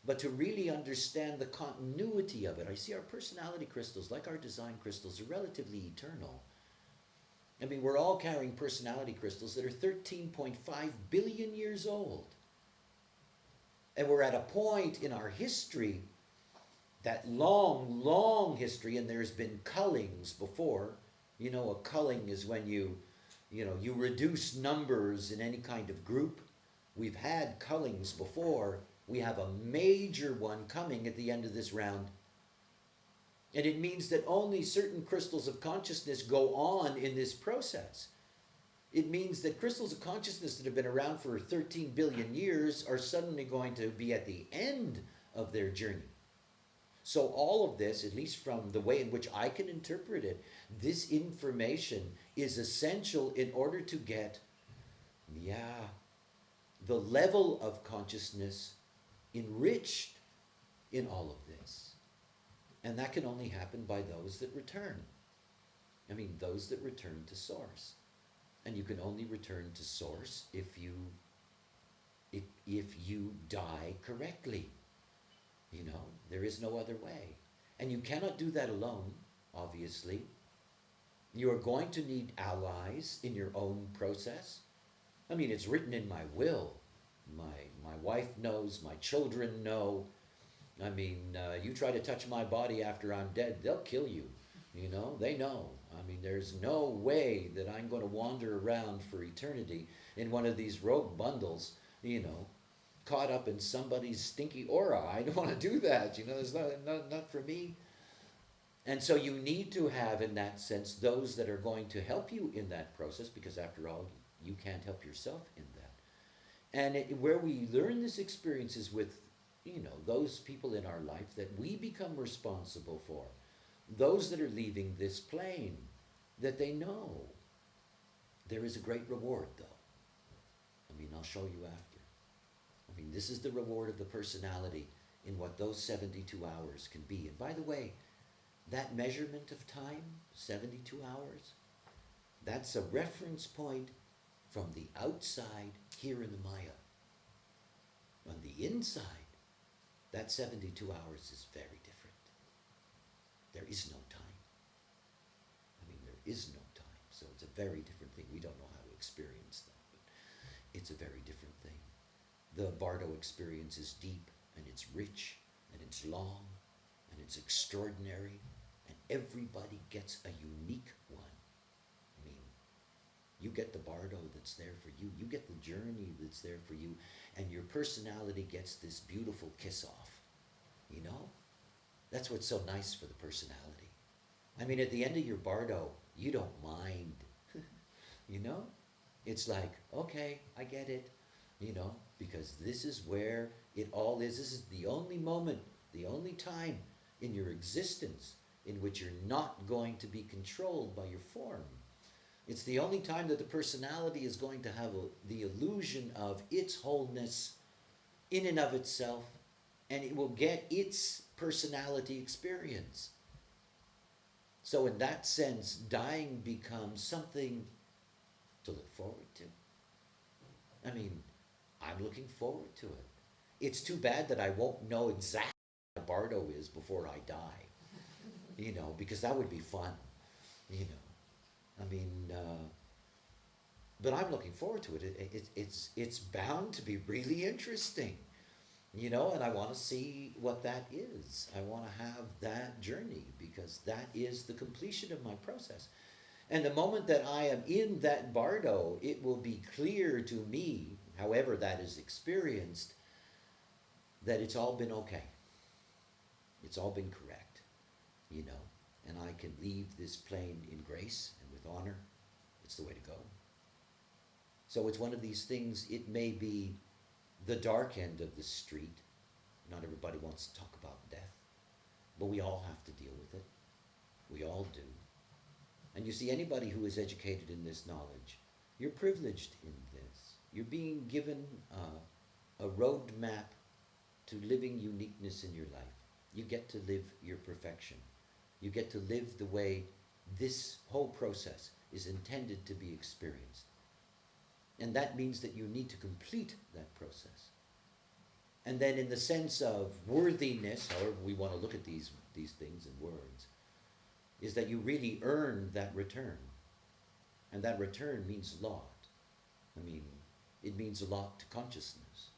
S1: But to really understand the continuity of it, I see our personality crystals, like our design crystals, are relatively eternal. I mean, we're all carrying personality crystals that are 13.5 billion years old. And we're at a point in our history, that long, long history, and there's been cullings before. A culling is when you reduce numbers in any kind of group. We've had cullings before. We have a major one coming at the end of this round. And it means that only certain crystals of consciousness go on in this process. It means that crystals of consciousness that have been around for 13 billion years are suddenly going to be at the end of their journey. So all of this, at least from the way in which I can interpret it, this information is essential in order to get, the level of consciousness enriched in all of this. And that can only happen by those that return. I mean, those that return to source. And you can only return to source if you die correctly. There is no other way. And you cannot do that alone, obviously. You are going to need allies in your own process. I mean, it's written in my will. My wife knows, my children know. I mean, you try to touch my body after I'm dead, they'll kill you. They know. I mean, there's no way that I'm going to wander around for eternity in one of these rogue bundles, caught up in somebody's stinky aura. I don't want to do that. It's not for me. And so you need to have, in that sense, those that are going to help you in that process, because after all, you can't help yourself in that. And where we learn this experience is with, those people in our life that we become responsible for. Those that are leaving this plane, that they know. There is a great reward, though. I mean, I'll show you after. I mean, this is the reward of the personality in what those 72 hours can be. And by the way, that measurement of time, 72 hours, that's a reference point from the outside here in the Maya. On the inside, that 72 hours is very different. There is no time. I mean, there is no time. So it's a very different thing. We don't know how to experience that, but it's a very different thing. The Bardo experience is deep, and it's rich, and it's long, and it's extraordinary, and everybody gets a unique one. I mean, you get the Bardo that's there for you, you get the journey that's there for you, and your personality gets this beautiful kiss-off, you know? That's what's so nice for the personality. I mean, at the end of your Bardo, you don't mind, you know? It's like, okay, I get it, you know, because this is where it all is. This is the only moment, the only time in your existence in which you're not going to be controlled by your form. It's the only time that the personality is going to have the illusion of its wholeness in and of itself, and it will get its personality experience. So in that sense, dying becomes something to look forward to. I mean, I'm looking forward to it. It's too bad that I won't know exactly what Bardo is before I die, you know, because that would be fun, you know. I mean, but I'm looking forward to it. It's bound to be really interesting, you know, and I want to see what that is. I want to have that journey because that is the completion of my process. And the moment that I am in that Bardo, it will be clear to me, however that is experienced, that it's all been okay. It's all been correct, you know, and I can leave this plane in grace and with honor. It's the way to go. So it's one of these things, it may be the dark end of the street. Not everybody wants to talk about death, but we all have to deal with it. We all do. And you see, anybody who is educated in this knowledge, you're privileged in this. You're being given a roadmap to living uniqueness in your life. You get to live your perfection. You get to live the way this whole process is intended to be experienced. And that means that you need to complete that process. And then in the sense of worthiness, however we want to look at these things in words, is that you really earn that return. And that return means a lot. I mean, it means a lot to consciousness.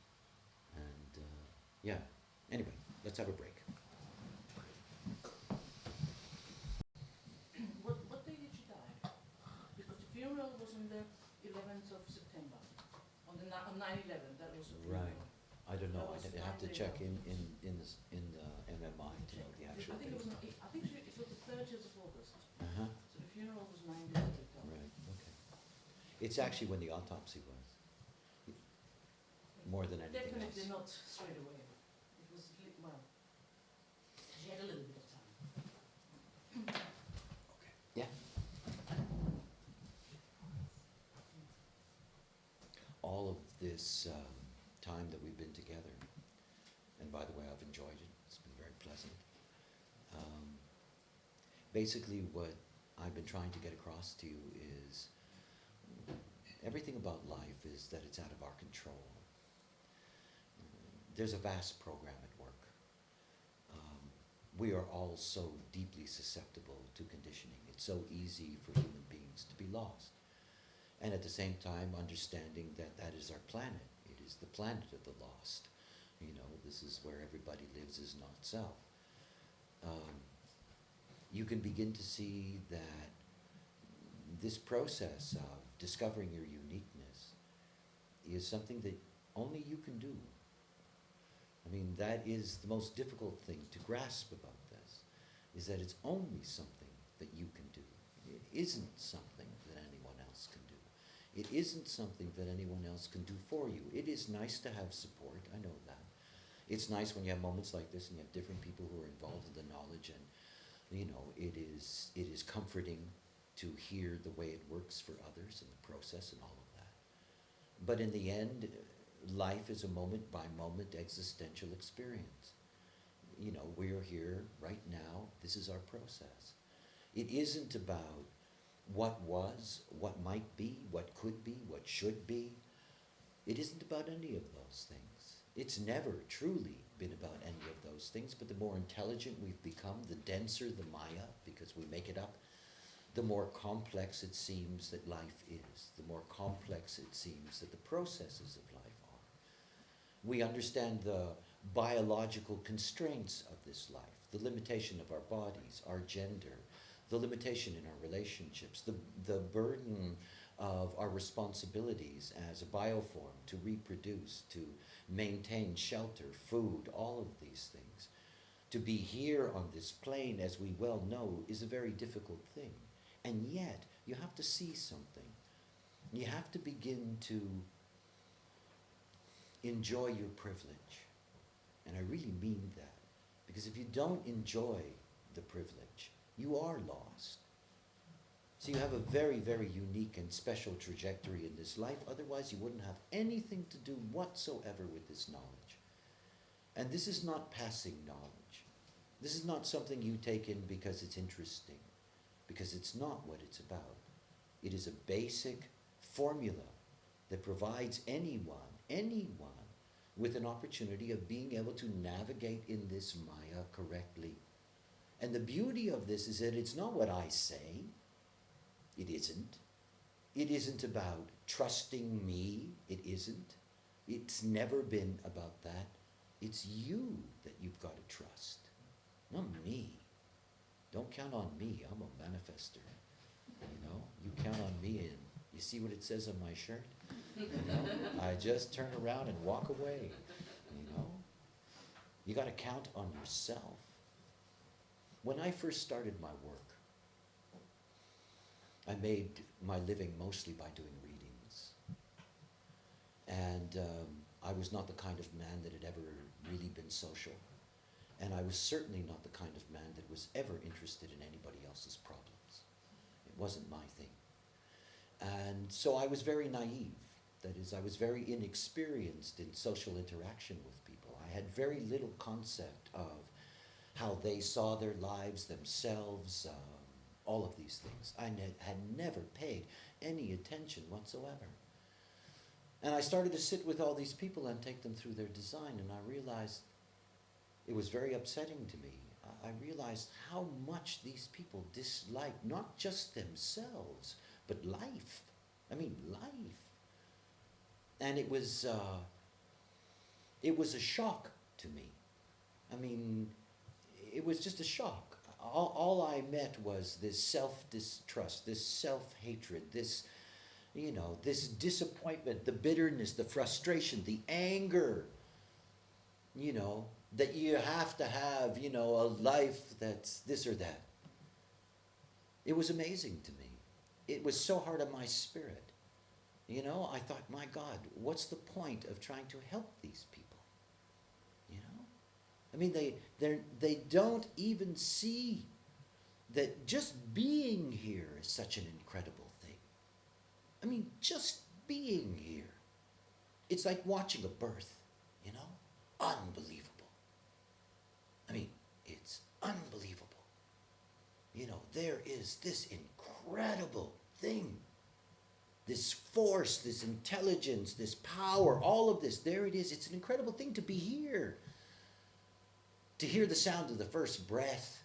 S1: And yeah, anyway, let's have a break.
S2: What day did you die? Because the funeral was on the 11th of September. On 9/11, that was the funeral.
S1: Right. I don't know.
S2: That was
S1: I have to
S2: 9/11.
S1: check in the MMI to know the actual
S2: I think
S1: date.
S2: I think it was the 30th of August.
S1: Uh-huh.
S2: So the funeral was 9/11.
S1: Right, okay. It's actually when the autopsy was, more than anything else.
S2: Definitely not straight away. It was, well, she had a little bit of time.
S1: Okay. Yeah. All of this time that we've been together, and by the way, I've enjoyed it. It's been very pleasant. Basically, what I've been trying to get across to you is everything about life is that it's out of our control. There's a vast program at work. We are all so deeply susceptible to conditioning. It's so easy for human beings to be lost. And at the same time, understanding that that is our planet. It is the planet of the lost. You know, this is where everybody lives as not self. You can begin to see that this process of discovering your uniqueness is something that only you can do. I mean, that is the most difficult thing to grasp about this, is that it's only something that you can do. It isn't something that anyone else can do. It isn't something that anyone else can do for you. It is nice to have support, I know that. It's nice when you have moments like this and you have different people who are involved in the knowledge, and you know, it is comforting to hear the way it works for others and the process and all of that. But in the end, life is a moment by moment existential experience. we're here right now. This is our process. It isn't about what was, what might be, what could be, what should be. It isn't about any of those things. It's never truly been about any of those things, but the more intelligent we've become, the denser the Maya, because we make it up, the more complex it seems that life is, the more complex it seems that the processes of life are. We understand the biological constraints of this life, the limitation of our bodies, our gender, the limitation in our relationships, the burden of our responsibilities as a bioform to reproduce, to maintain shelter, food, all of these things. To be here on this plane, as we well know, is a very difficult thing. And yet, you have to see something. You have to begin to enjoy your privilege. And I really mean that. Because if you don't enjoy the privilege, you are lost. So you have a very, very unique and special trajectory in this life. Otherwise, you wouldn't have anything to do whatsoever with this knowledge. And this is not passing knowledge. This is not something you take in because it's interesting, because it's not what it's about. It is a basic formula that provides anyone, with an opportunity of being able to navigate in this Maya correctly. And the beauty of this is that it's not what I say. It isn't. It isn't about trusting me. It isn't. It's never been about that. It's you that you've got to trust, not me. Don't count on me. I'm a manifester. You count on me, and you see what it says on my shirt? I just turn around and walk away. You got to count on yourself. When I first started my work, I made my living mostly by doing readings. And I was not the kind of man that had ever really been social. And I was certainly not the kind of man that was ever interested in anybody else's problems. It wasn't my thing. And so I was very naive. That is, I was very inexperienced in social interaction with people. I had very little concept of how they saw their lives, themselves, all of these things. I had never paid any attention whatsoever. And I started to sit with all these people and take them through their design, and I realized it was very upsetting to me. I realized how much these people disliked not just themselves, but life. I mean, life. And it was a shock to me. I mean, it was just a shock. All I met was this self-distrust, this self-hatred, this disappointment, the bitterness, the frustration, the anger, that you have to have, a life that's this or that. It was amazing to me. It was so hard on my spirit. I thought, my God, what's the point of trying to help these people? I mean, they don't even see that just being here is such an incredible thing. I mean, just being here. It's like watching a birth, Unbelievable. I mean, it's unbelievable. There is this incredible thing. This force, this intelligence, this power, all of this, there it is. It's an incredible thing to be here. To hear the sound of the first breath.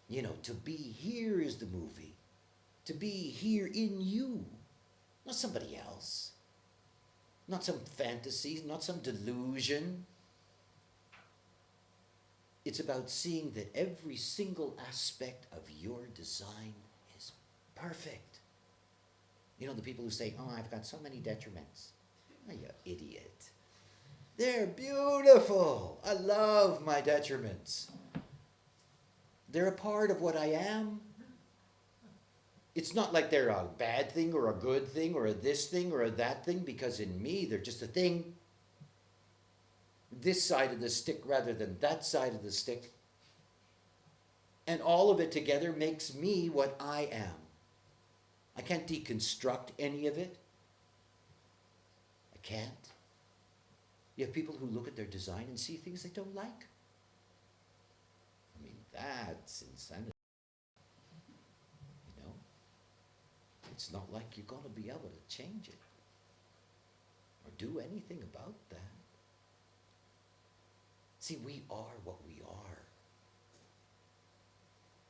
S1: To be here is the movie. To be here in you. Not somebody else. Not some fantasy, not some delusion. It's about seeing that every single aspect of your design is perfect. The people who say, oh, I've got so many detriments. Oh, you idiot. They're beautiful. I love my detriments. They're a part of what I am. It's not like they're a bad thing or a good thing or a this thing or a that thing, because in me, they're just a thing. This side of the stick rather than that side of the stick. And all of it together makes me what I am. I can't deconstruct any of it. I can't. You have people who look at their design and see things they don't like. That's insanity. You know? It's not like you're going to be able to change it or do anything about that. See, we are what we are.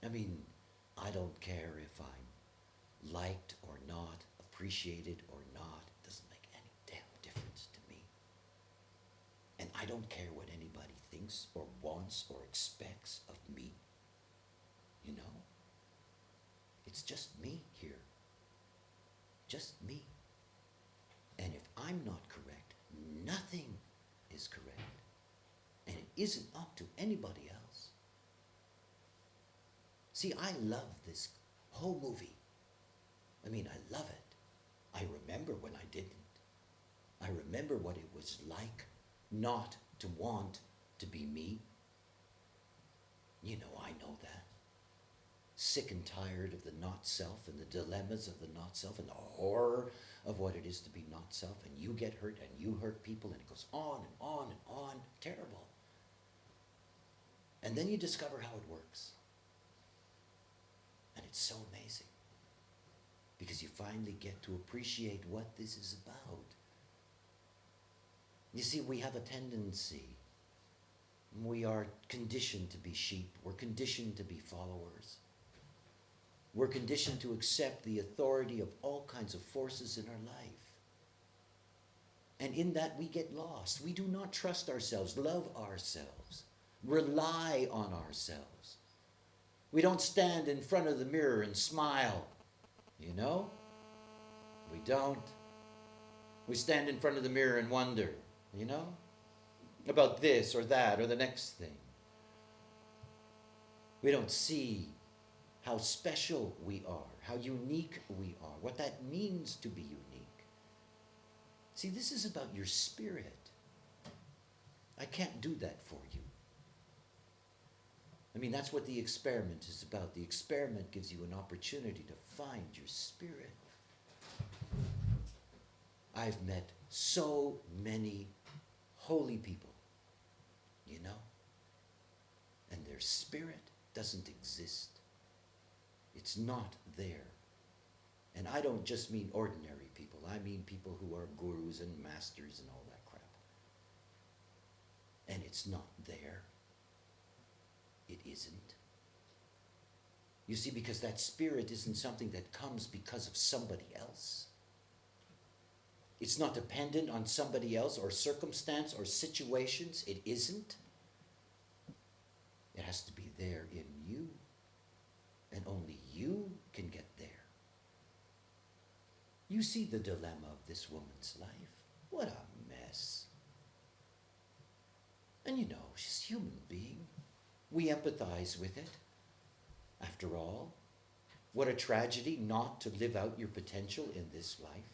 S1: I mean, I don't care if I'm liked or not, appreciated or not. It doesn't make any damn difference to me. And I don't care what anybody thinks or wants or expects of me. You know? It's just me here. Just me. And if I'm not correct, nothing is correct. And it isn't up to anybody else. See, I love this whole movie. I mean, I love it. I remember when I didn't. I remember what it was like not to want to be me. You know, I know that. Sick and tired of the not self and the dilemmas of the not self and the horror of what it is to be not self. And you get hurt and you hurt people and it goes on and on and on. Terrible. And then you discover how it works. And it's so amazing. Because you finally get to appreciate what this is about. You see, we have a tendency. We are conditioned to be sheep. We're conditioned to be followers. We're conditioned to accept the authority of all kinds of forces in our life. And in that we get lost. We do not trust ourselves, love ourselves, rely on ourselves. We don't stand in front of the mirror and smile. You know? We don't. We stand in front of the mirror and wonder, you know, about this or that or the next thing. We don't see how special we are, how unique we are, what that means to be unique. See, this is about your spirit. I can't do that for you. I mean, that's what the experiment is about. The experiment gives you an opportunity to find your spirit. I've met so many holy people, you know, and their spirit doesn't exist. It's not there. And I don't just mean ordinary people. I mean people who are gurus and masters and all that crap. And it's not there. It isn't. You see, because that spirit isn't something that comes because of somebody else. It's not dependent on somebody else or circumstance or situations. It isn't. It has to be there in you. And only you can get there. You see the dilemma of this woman's life. What a mess. And you know, she's a human being. We empathize with it. After all, what a tragedy not to live out your potential in this life.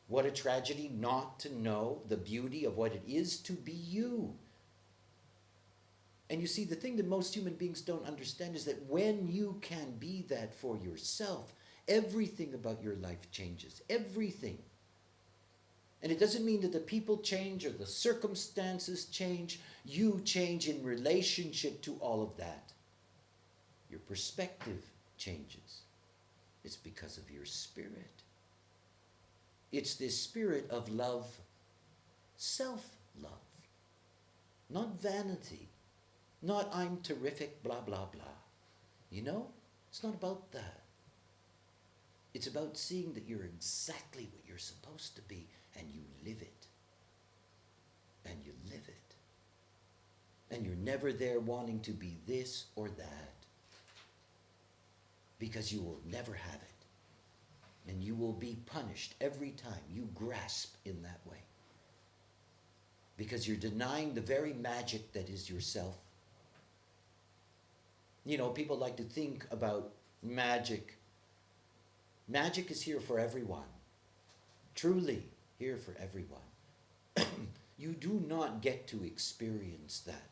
S1: What a tragedy not to know the beauty of what it is to be you. And you see, the thing that most human beings don't understand is that when you can be that for yourself, everything about your life changes. Everything. And it doesn't mean that the people change or the circumstances change. You change in relationship to all of that. Your perspective changes. It's because of your spirit. It's this spirit of love, self-love, not vanity, not I'm terrific, blah, blah, blah. You know, it's not about that. It's about seeing that you're exactly what you're supposed to be and you live it. And you live it. And you're never there wanting to be this or that. Because you will never have it. And you will be punished every time you grasp in that way. Because you're denying the very magic that is yourself. You know, people like to think about magic. Magic is here for everyone. Truly here for everyone. You do not get to experience that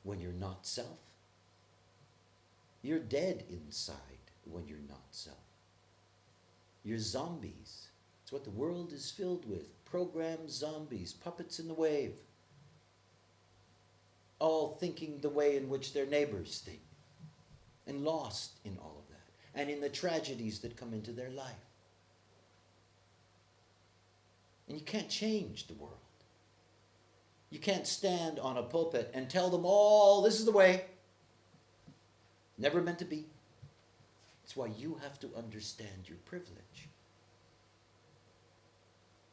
S1: when you're not self. You're dead inside when you're not self. You're zombies. It's what the world is filled with. Programmed zombies, puppets in the wave. All thinking the way in which their neighbors think. and lost in all of that, and in the tragedies that come into their life. And you can't change the world. You can't stand on a pulpit and tell them all, this is the way. Never meant to be. That's why you have to understand your privilege.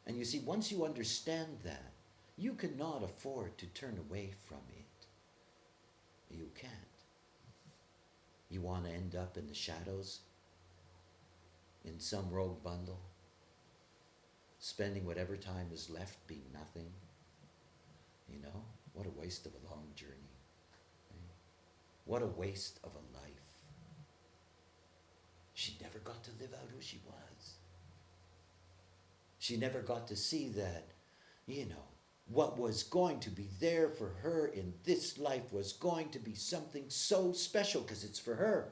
S1: And you see, once you understand that, you cannot afford to turn away from it. You can't. You want to end up in the shadows, in some rogue bundle, spending whatever time is left being nothing. You know, what a waste of a long journey. Right? What a waste of a life. She never got to live out who she was. She never got to see that, you know, what was going to be there for her in this life was going to be something so special because it's for her.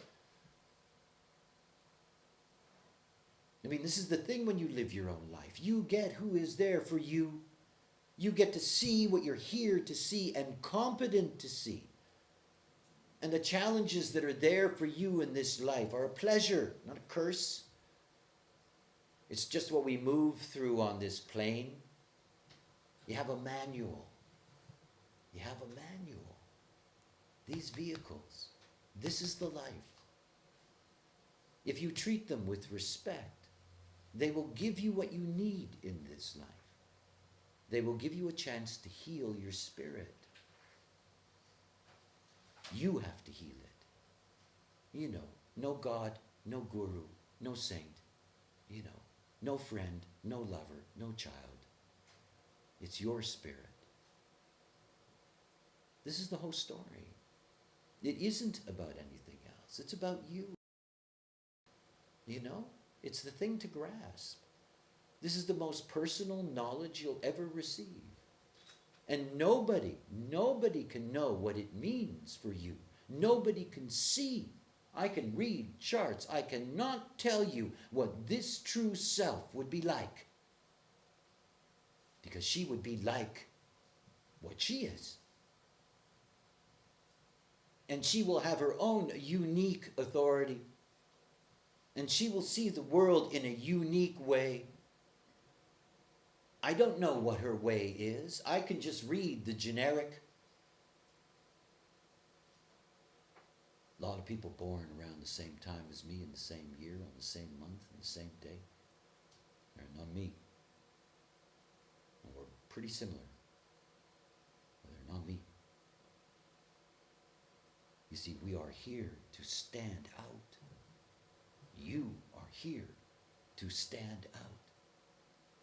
S1: I mean, this is the thing when you live your own life. You get who is there for you. You get to see what you're here to see and competent to see. And the challenges that are there for you in this life are a pleasure, not a curse. It's just what we move through on this plane. You have a manual. You have a manual. These vehicles, this is the life. If you treat them with respect, they will give you what you need in this life. They will give you a chance to heal your spirit. You have to heal it. You know, no God, no guru, no saint, you know, no friend, no lover, no child. It's your spirit. This is the whole story. It isn't about anything else. It's about you. You know, it's the thing to grasp. This is the most personal knowledge you'll ever receive. And nobody can know what it means for you. Nobody can see. I can read charts. I cannot tell you what this true self would be like. Because she would be like what she is. And she will have her own unique authority. And she will see the world in a unique way. I don't know what her way is. I can just read the generic. A lot of people born around the same time as me, in the same year, on the same month, on the same day. They're not me. And we're pretty similar. But they're not me. You see, we are here to stand out. You are here to stand out.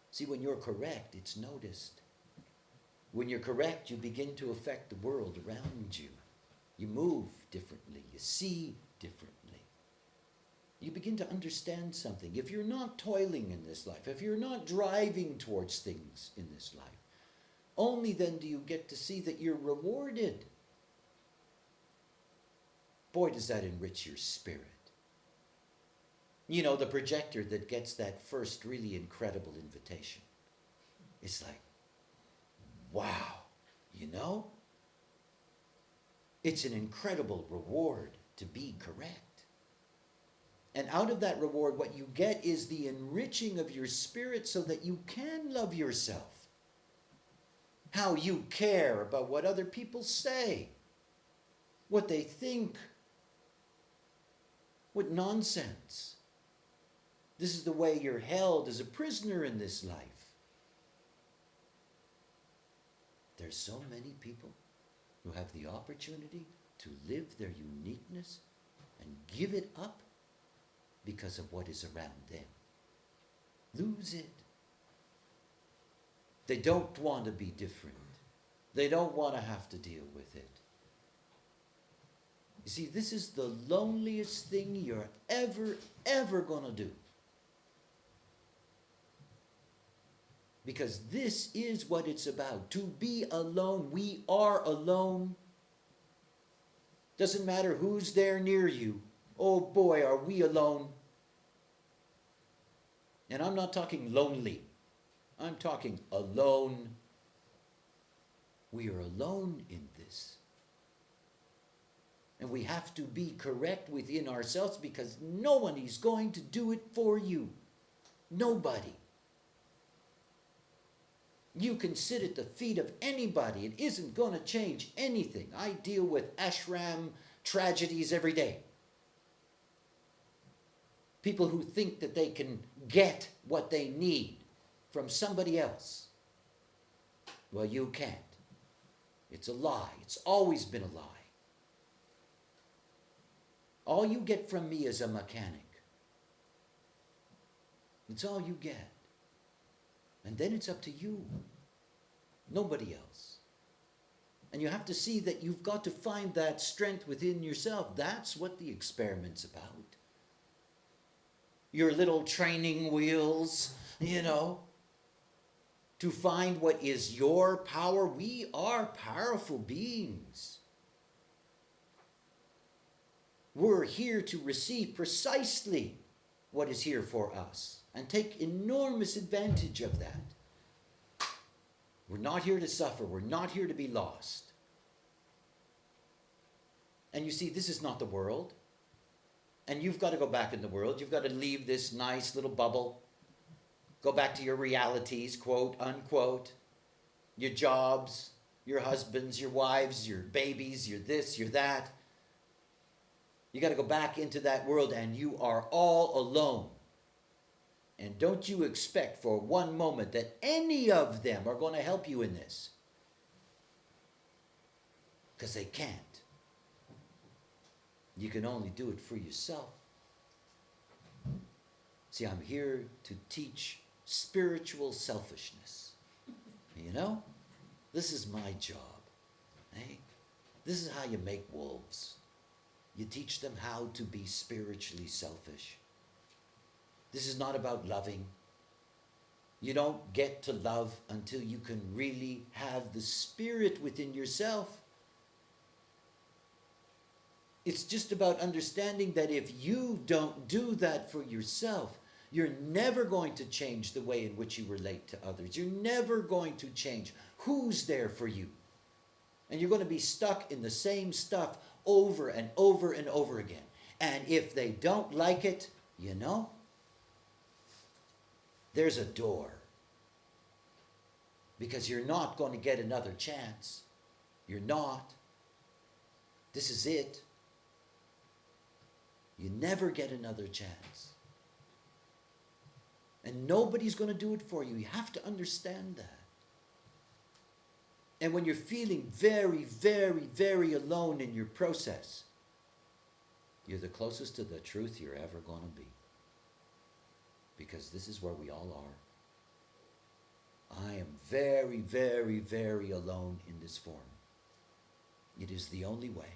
S1: See, when you're correct, it's noticed. When you're correct, you begin to affect the world around you. You move differently. You see differently. You begin to understand something. If you're not toiling in this life, if you're not driving towards things in this life, only then do you get to see that you're rewarded. Boy, does that enrich your spirit. You know, the projector that gets that first really incredible invitation. It's like, wow, you know? It's an incredible reward to be correct. And out of that reward, what you get is the enriching of your spirit so that you can love yourself. How you care about what other people say, what they think, what nonsense. This is the way you're held as a prisoner in this life. There's so many people who have the opportunity to live their uniqueness and give it up because of what is around them. Lose it. They don't want to be different. They don't want to have to deal with it. You see, this is the loneliest thing you're ever going to do. Because this is what it's about. To be alone. We are alone. Doesn't matter who's there near you. Oh boy, are we alone. And I'm not talking lonely. I'm talking alone. We are alone in this. And And we have to be correct within ourselves because no one is going to do it for you. Nobody. You can sit at the feet of anybody. It isn't going to change anything. I deal with ashram tragedies every day. People who think that they can get what they need from somebody else. Well, you can't. It's a lie. It's always been a lie. All you get from me is a mechanic. It's all you get. And then it's up to you. Nobody else. And you have to see that you've got to find that strength within yourself. That's what the experiment's about. Your little training wheels, to find what is your power. We are powerful beings. We're here to receive precisely what is here for us and take enormous advantage of that. We're not here to suffer. We're not here to be lost. And you see, this is not the world. And you've got to go back in the world. You've got to leave this nice little bubble. Go back to your realities, quote, unquote. Your jobs, your husbands, your wives, your babies, your this, your that. You got to go back into that world and you are all alone. And don't you expect for one moment that any of them are going to help you in this. Because they can't. You can only do it for yourself. See, I'm here to teach spiritual selfishness. This is my job. Eh? This is how you make wolves. You teach them how to be spiritually selfish. This is not about loving. You don't get to love until you can really have the spirit within yourself. It's just about understanding that if you don't do that for yourself, you're never going to change the way in which you relate to others. You're never going to change who's there for you. And you're going to be stuck in the same stuff over and over and over again. And if they don't like it, there's a door. Because you're not going to get another chance. You're not. This is it. You never get another chance. And nobody's going to do it for you. You have to understand that. And when you're feeling very, very, very alone in your process, you're the closest to the truth you're ever going to be. Because this is where we all are. I am very, very, very alone in this form. It is the only way.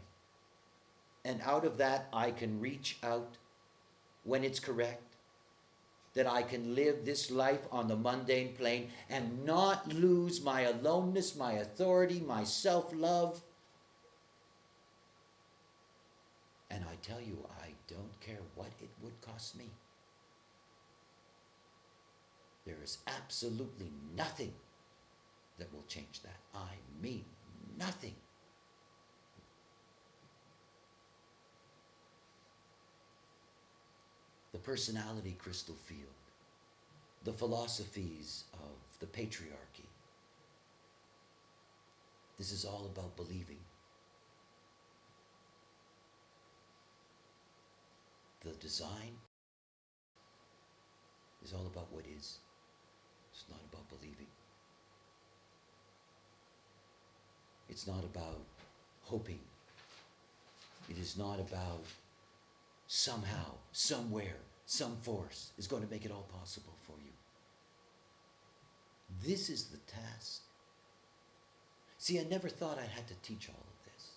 S1: And out of that, I can reach out when it's correct. That I can live this life on the mundane plane and not lose my aloneness, my authority, my self-love. And I tell you, I don't care what it would cost me. There is absolutely nothing that will change that. I mean nothing. The personality crystal field, the philosophies of the patriarchy. This is all about believing. The design is all about what is. It's not about believing. It's not about hoping. It is not about somehow, somewhere, some force is going to make it all possible for you. This is the task. See, I never thought I had to teach all of this.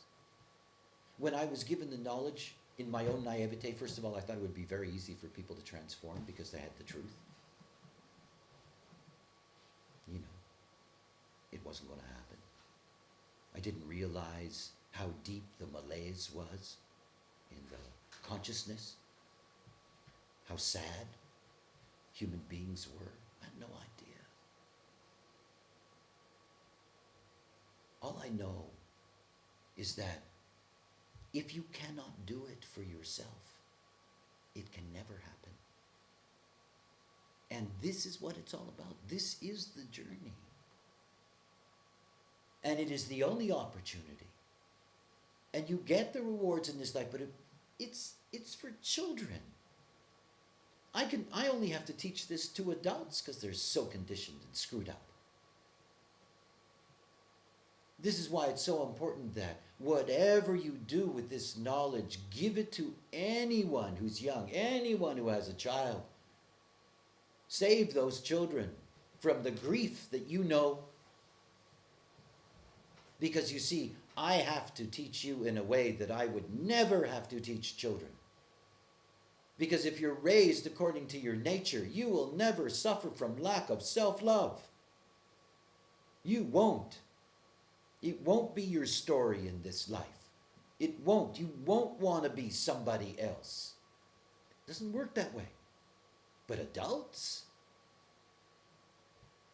S1: When I was given the knowledge in my own naivete, first of all, I thought it would be very easy for people to transform because they had the truth. It wasn't going to happen. I didn't realize how deep the malaise was in the consciousness, how sad human beings were. I had no idea. All I know is that if you cannot do it for yourself, it can never happen. And this is what it's all about. This is the journey. And it is the only opportunity. And you get the rewards in this life, but it's for children. I only have to teach this to adults because they're so conditioned and screwed up. This is why it's so important that whatever you do with this knowledge, give it to anyone who's young, anyone who has a child. Save those children from the grief that you know. Because you see, I have to teach you in a way that I would never have to teach children. Because if you're raised according to your nature, you will never suffer from lack of self-love. You won't. It won't be your story in this life. It won't. You won't want to be somebody else. It doesn't work that way. But adults,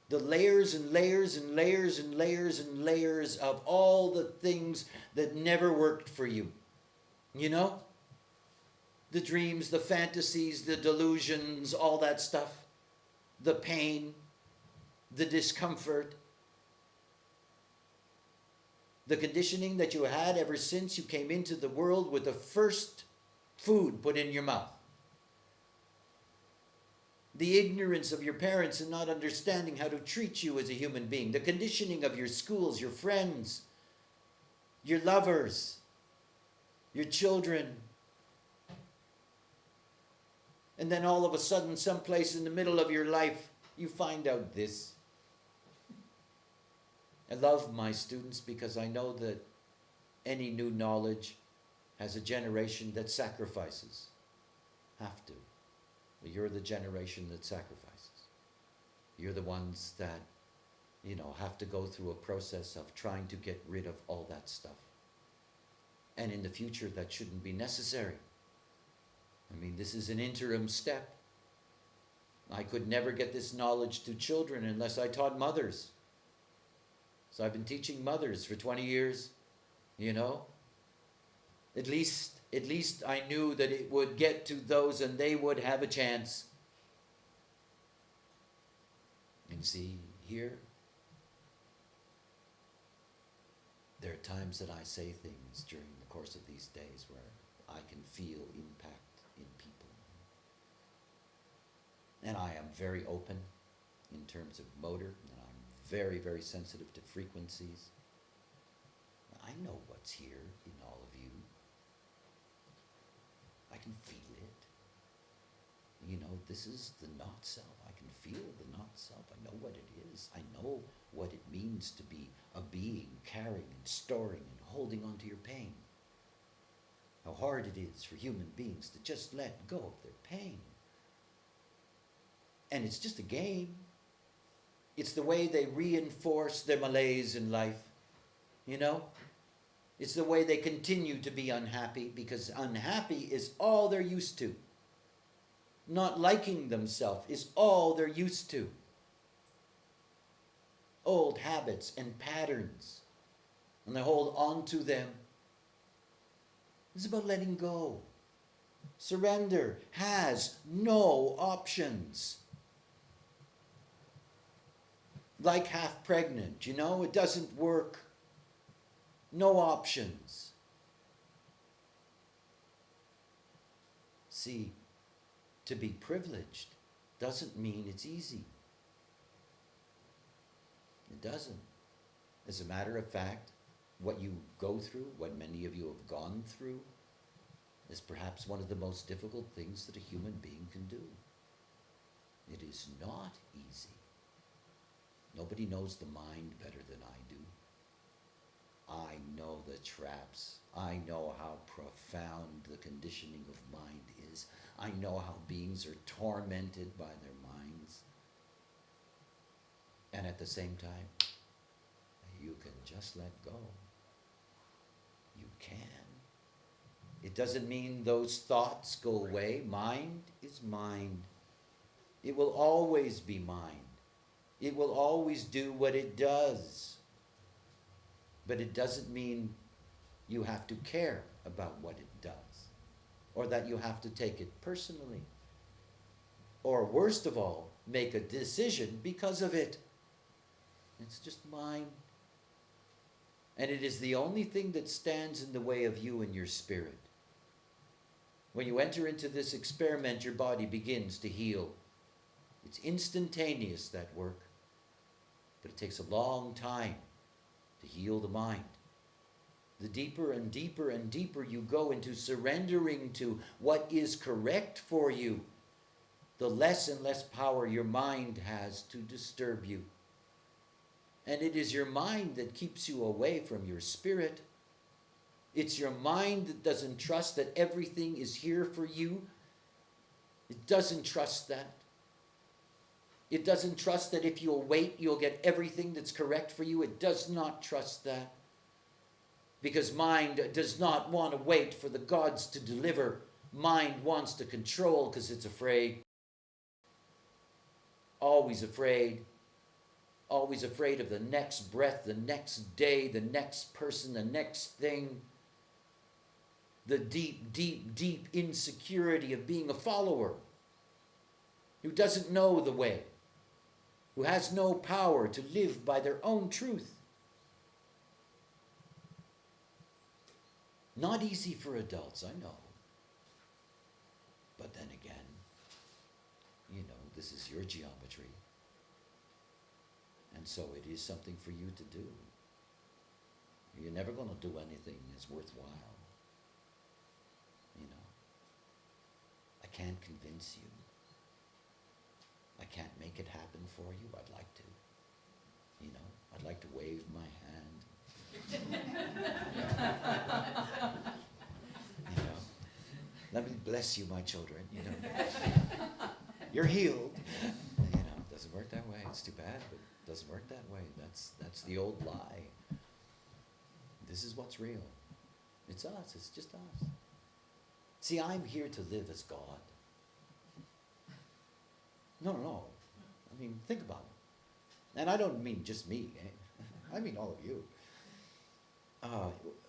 S1: the layers and layers and layers and layers and layers of all the things that never worked for you. You know? The dreams, the fantasies, the delusions, all that stuff. The pain, the discomfort. The conditioning that you had ever since you came into the world with the first food put in your mouth. The ignorance of your parents and not understanding how to treat you as a human being. The conditioning of your schools, your friends, your lovers, your children. And then all of a sudden, someplace in the middle of your life, you find out this. I love my students because I know that any new knowledge has a generation that sacrifices. Have to. But you're the generation that sacrifices. You're the ones that, have to go through a process of trying to get rid of all that stuff. And in the future, that shouldn't be necessary. I mean, this is an interim step. I could never get this knowledge to children unless I taught mothers. So I've been teaching mothers for 20 years, At least I knew that it would get to those and they would have a chance. And see, here, there are times that I say things during the course of these days where I can feel impact in people. And I am very open in terms of motor, and I'm very, very sensitive to frequencies. I know what's here in all of you. I can feel it. This is the not self. I can feel the not self. I know what it is. I know what it means to be a being carrying and storing and holding on to your pain. How hard it is for human beings to just let go of their pain. And it's just a game. It's the way they reinforce their malaise in life. It's the way they continue to be unhappy because unhappy is all they're used to. Not liking themselves is all they're used to. Old habits and patterns. And they hold on to them. It's about letting go. Surrender has no options. Like half pregnant, it doesn't work. No options. See, to be privileged doesn't mean it's easy. It doesn't. As a matter of fact, what you go through, what many of you have gone through, is perhaps one of the most difficult things that a human being can do. It is not easy. Nobody knows the mind better than I do. I know the traps. I know how profound the conditioning of mind is. I know how beings are tormented by their minds. And at the same time, you can just let go. You can. It doesn't mean those thoughts go away. Mind is mind. It will always be mind. It will always do what it does. But it doesn't mean you have to care about what it does, or that you have to take it personally, or worst of all, make a decision because of it. It's just mine. And it is the only thing that stands in the way of you and your spirit. When you enter into this experiment, your body begins to heal. It's instantaneous, that work, but it takes a long time to heal the mind. The deeper and deeper and deeper you go into surrendering to what is correct for you, the less and less power your mind has to disturb you. And it is your mind that keeps you away from your spirit. It's your mind that doesn't trust that everything is here for you. It doesn't trust that. It doesn't trust that if you'll wait, you'll get everything that's correct for you. It does not trust that. Because mind does not want to wait for the gods to deliver. Mind wants to control because it's afraid. Always afraid. Always afraid of the next breath, the next day, the next person, the next thing. The deep, deep, deep insecurity of being a follower who doesn't know the way, who has no power to live by their own truth. Not easy for adults, I know. But then again, this is your geometry. And so it is something for you to do. You're never going to do anything that's worthwhile. I can't convince you. I can't make it happen for you. I'd like to. I'd like to wave my hand. Let me bless you, my children. You're healed. It doesn't work that way. It's too bad, but it doesn't work that way. That's the old lie. This is what's real. It's us. It's just us. See, I'm here to live as God. No. I mean, think about it. And I don't mean just me. I mean all of you.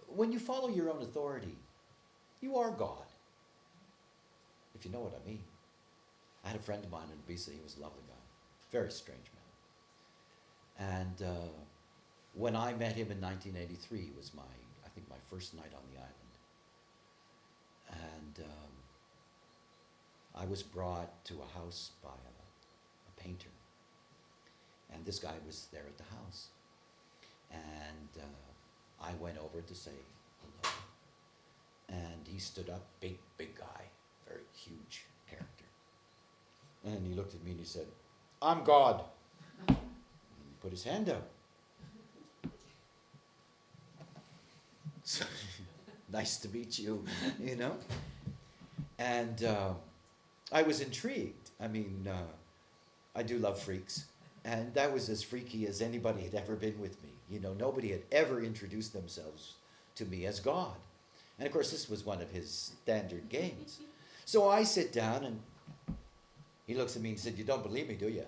S1: When you follow your own authority, you are God. If you know what I mean. I had a friend of mine in Ibiza. He was a lovely guy. Very strange man. And when I met him in 1983, it was my first night on the island. And I was brought to a house by a painter. And this guy was there at the house. And I went over to say hello. And he stood up, big guy, very huge character. And he looked at me and he said, "I'm God." And he put his hand out. So, nice to meet you, And I was intrigued. I mean, I do love freaks. And that was as freaky as anybody had ever been with me. Nobody had ever introduced themselves to me as God. And of course, this was one of his standard games. So I sit down and he looks at me and said, "You don't believe me, do you?"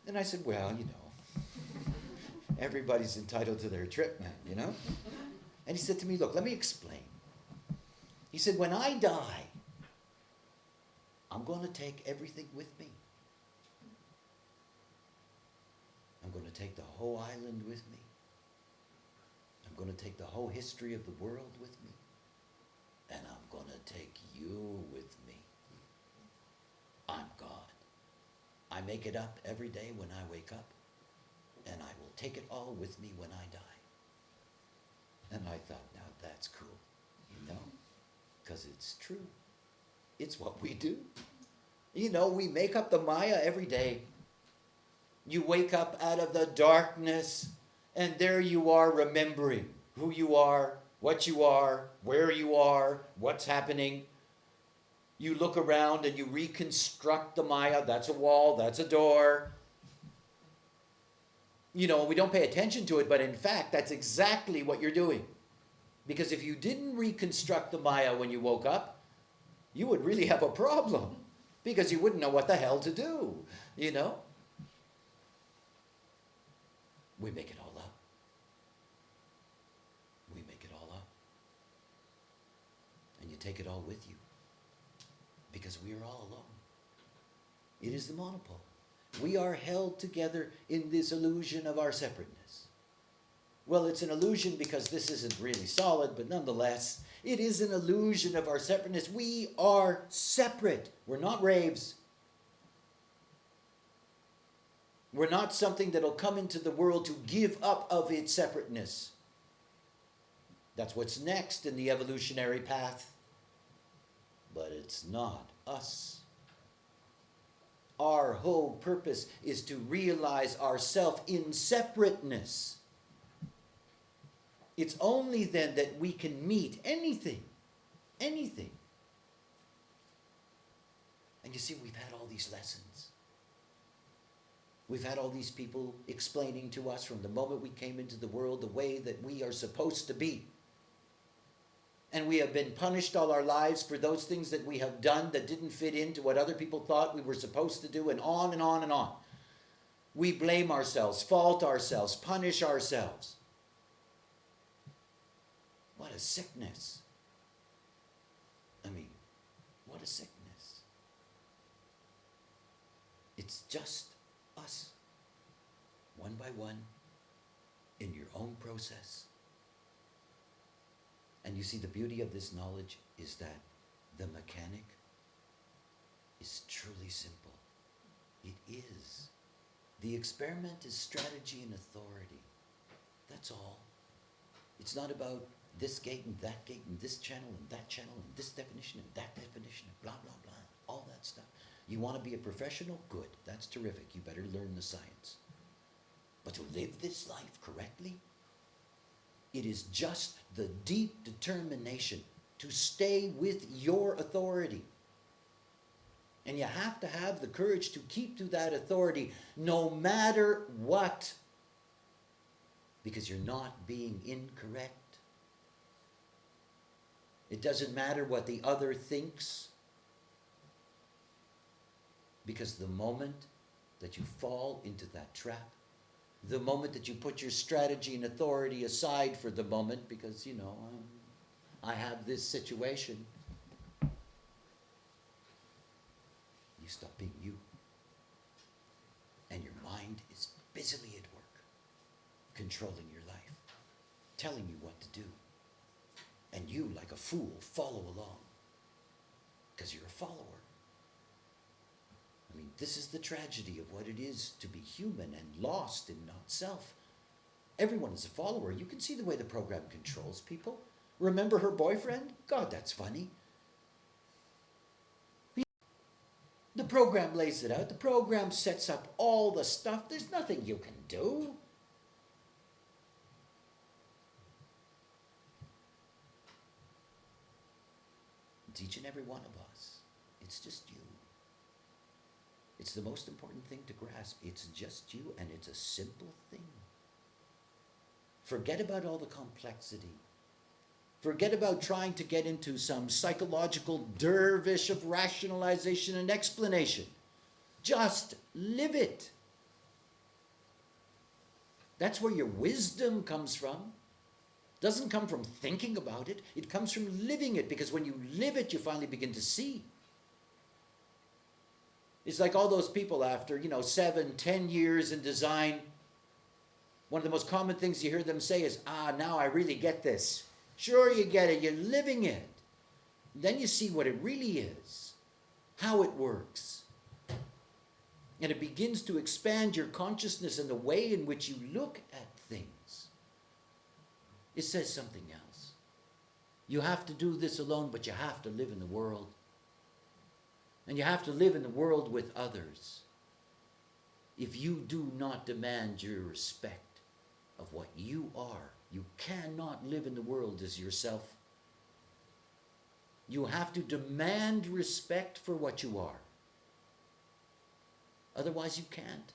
S1: And I said, "Well, everybody's entitled to their trip, man, And he said to me, "Look, let me explain." He said, "When I die, I'm going to take everything with me. I'm going to take the whole island with me. I'm going to take the whole history of the world with me. And I'm going to take you with me. I'm God. I make it up every day when I wake up. And I will take it all with me when I die." And I thought, now that's cool, because it's true. It's what we do. We make up the Maya every day. You wake up out of the darkness, and there you are remembering who you are, what you are, where you are, what's happening. You look around and you reconstruct the Maya. That's a wall, that's a door. We don't pay attention to it, but in fact, that's exactly what you're doing. Because if you didn't reconstruct the Maya when you woke up, you would really have a problem. Because you wouldn't know what the hell to do, We make it all up. take it all with you. Because we are all alone. It is the monopole. We are held together in this illusion of our separateness. Well, it's an illusion because this isn't really solid, but nonetheless, it is an illusion of our separateness. We are separate. We're not raves. We're not something that'll come into the world to give up of its separateness. That's what's next in the evolutionary path. But it's not us. Our whole purpose is to realize ourself in separateness. It's only then that we can meet anything. Anything. And you see, we've had all these lessons. We've had all these people explaining to us from the moment we came into the world the way that we are supposed to be. And we have been punished all our lives for those things that we have done that didn't fit into what other people thought we were supposed to do, and on and on and on. We blame ourselves, fault ourselves, punish ourselves. What a sickness. I mean, what a sickness. It's just us, one by one, in your own process. And you see, the beauty of this knowledge is that the mechanic is truly simple. It is. The experiment is strategy and authority. That's all. It's not about this gate and that gate and this channel and that channel and this definition and that definition and blah, blah, blah. All that stuff. You want to be a professional? Good. That's terrific. You better learn the science. But to live this life correctly, it is just the deep determination to stay with your authority. And you have to have the courage to keep to that authority no matter what. Because you're not being incorrect. It doesn't matter what the other thinks. Because the moment that you fall into that trap, the moment that you put your strategy and authority aside for the moment, because, you know, I have this situation, you stop being you. And your mind is busily at work, controlling your life, telling you what to do. And you, like a fool, follow along, because you're a follower. I mean, this is the tragedy of what it is to be human and lost in not self. Everyone is a follower. You can see the way the program controls people. Remember her boyfriend? God, that's funny. The program lays it out. The program sets up all the stuff. There's nothing you can do. It's each and every one of us. It's just you. It's the most important thing to grasp. It's just you, and it's a simple thing. Forget about all the complexity. Forget about trying to get into some psychological dervish of rationalization and explanation. Just live it. That's where your wisdom comes from. It doesn't come from thinking about it. It comes from living it, because when you live it, you finally begin to see. It's like all those people after, 7, 10 years in design. One of the most common things you hear them say is, now I really get this. Sure, you get it. You're living it. Then you see what it really is, how it works. And it begins to expand your consciousness and the way in which you look at things. It says something else. You have to do this alone, but you have to live in the world. And you have to live in the world with others. If you do not demand your respect of what you are, you cannot live in the world as yourself. You have to demand respect for what you are. Otherwise you can't.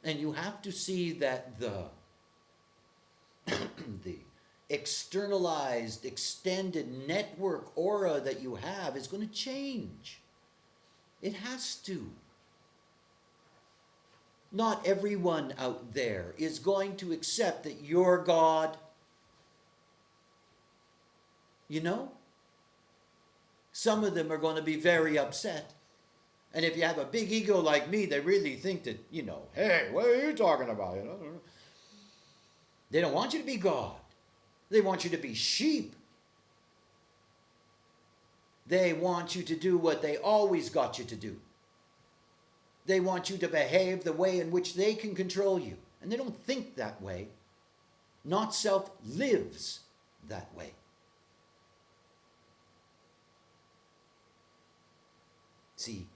S1: And you have to see that the externalized, extended network aura that you have is going to change. It has to. Not everyone out there is going to accept that you're God. Some of them are going to be very upset. And if you have a big ego like me, they really think that, hey, what are you talking about? They don't want you to be God. They want you to be sheep. They want you to do what they always got you to do. They want you to behave the way in which they can control you. And they don't think that way. Not self lives that way. See,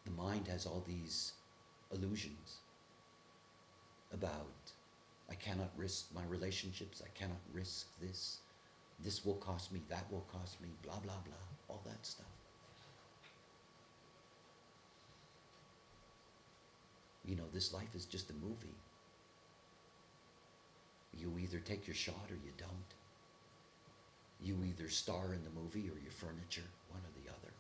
S1: the mind has all these illusions about, I cannot risk my relationships, I cannot risk this, this will cost me, that will cost me, blah, blah, blah, all that stuff. This life is just a movie. You either take your shot or you don't. You either star in the movie or your furniture, one or the other.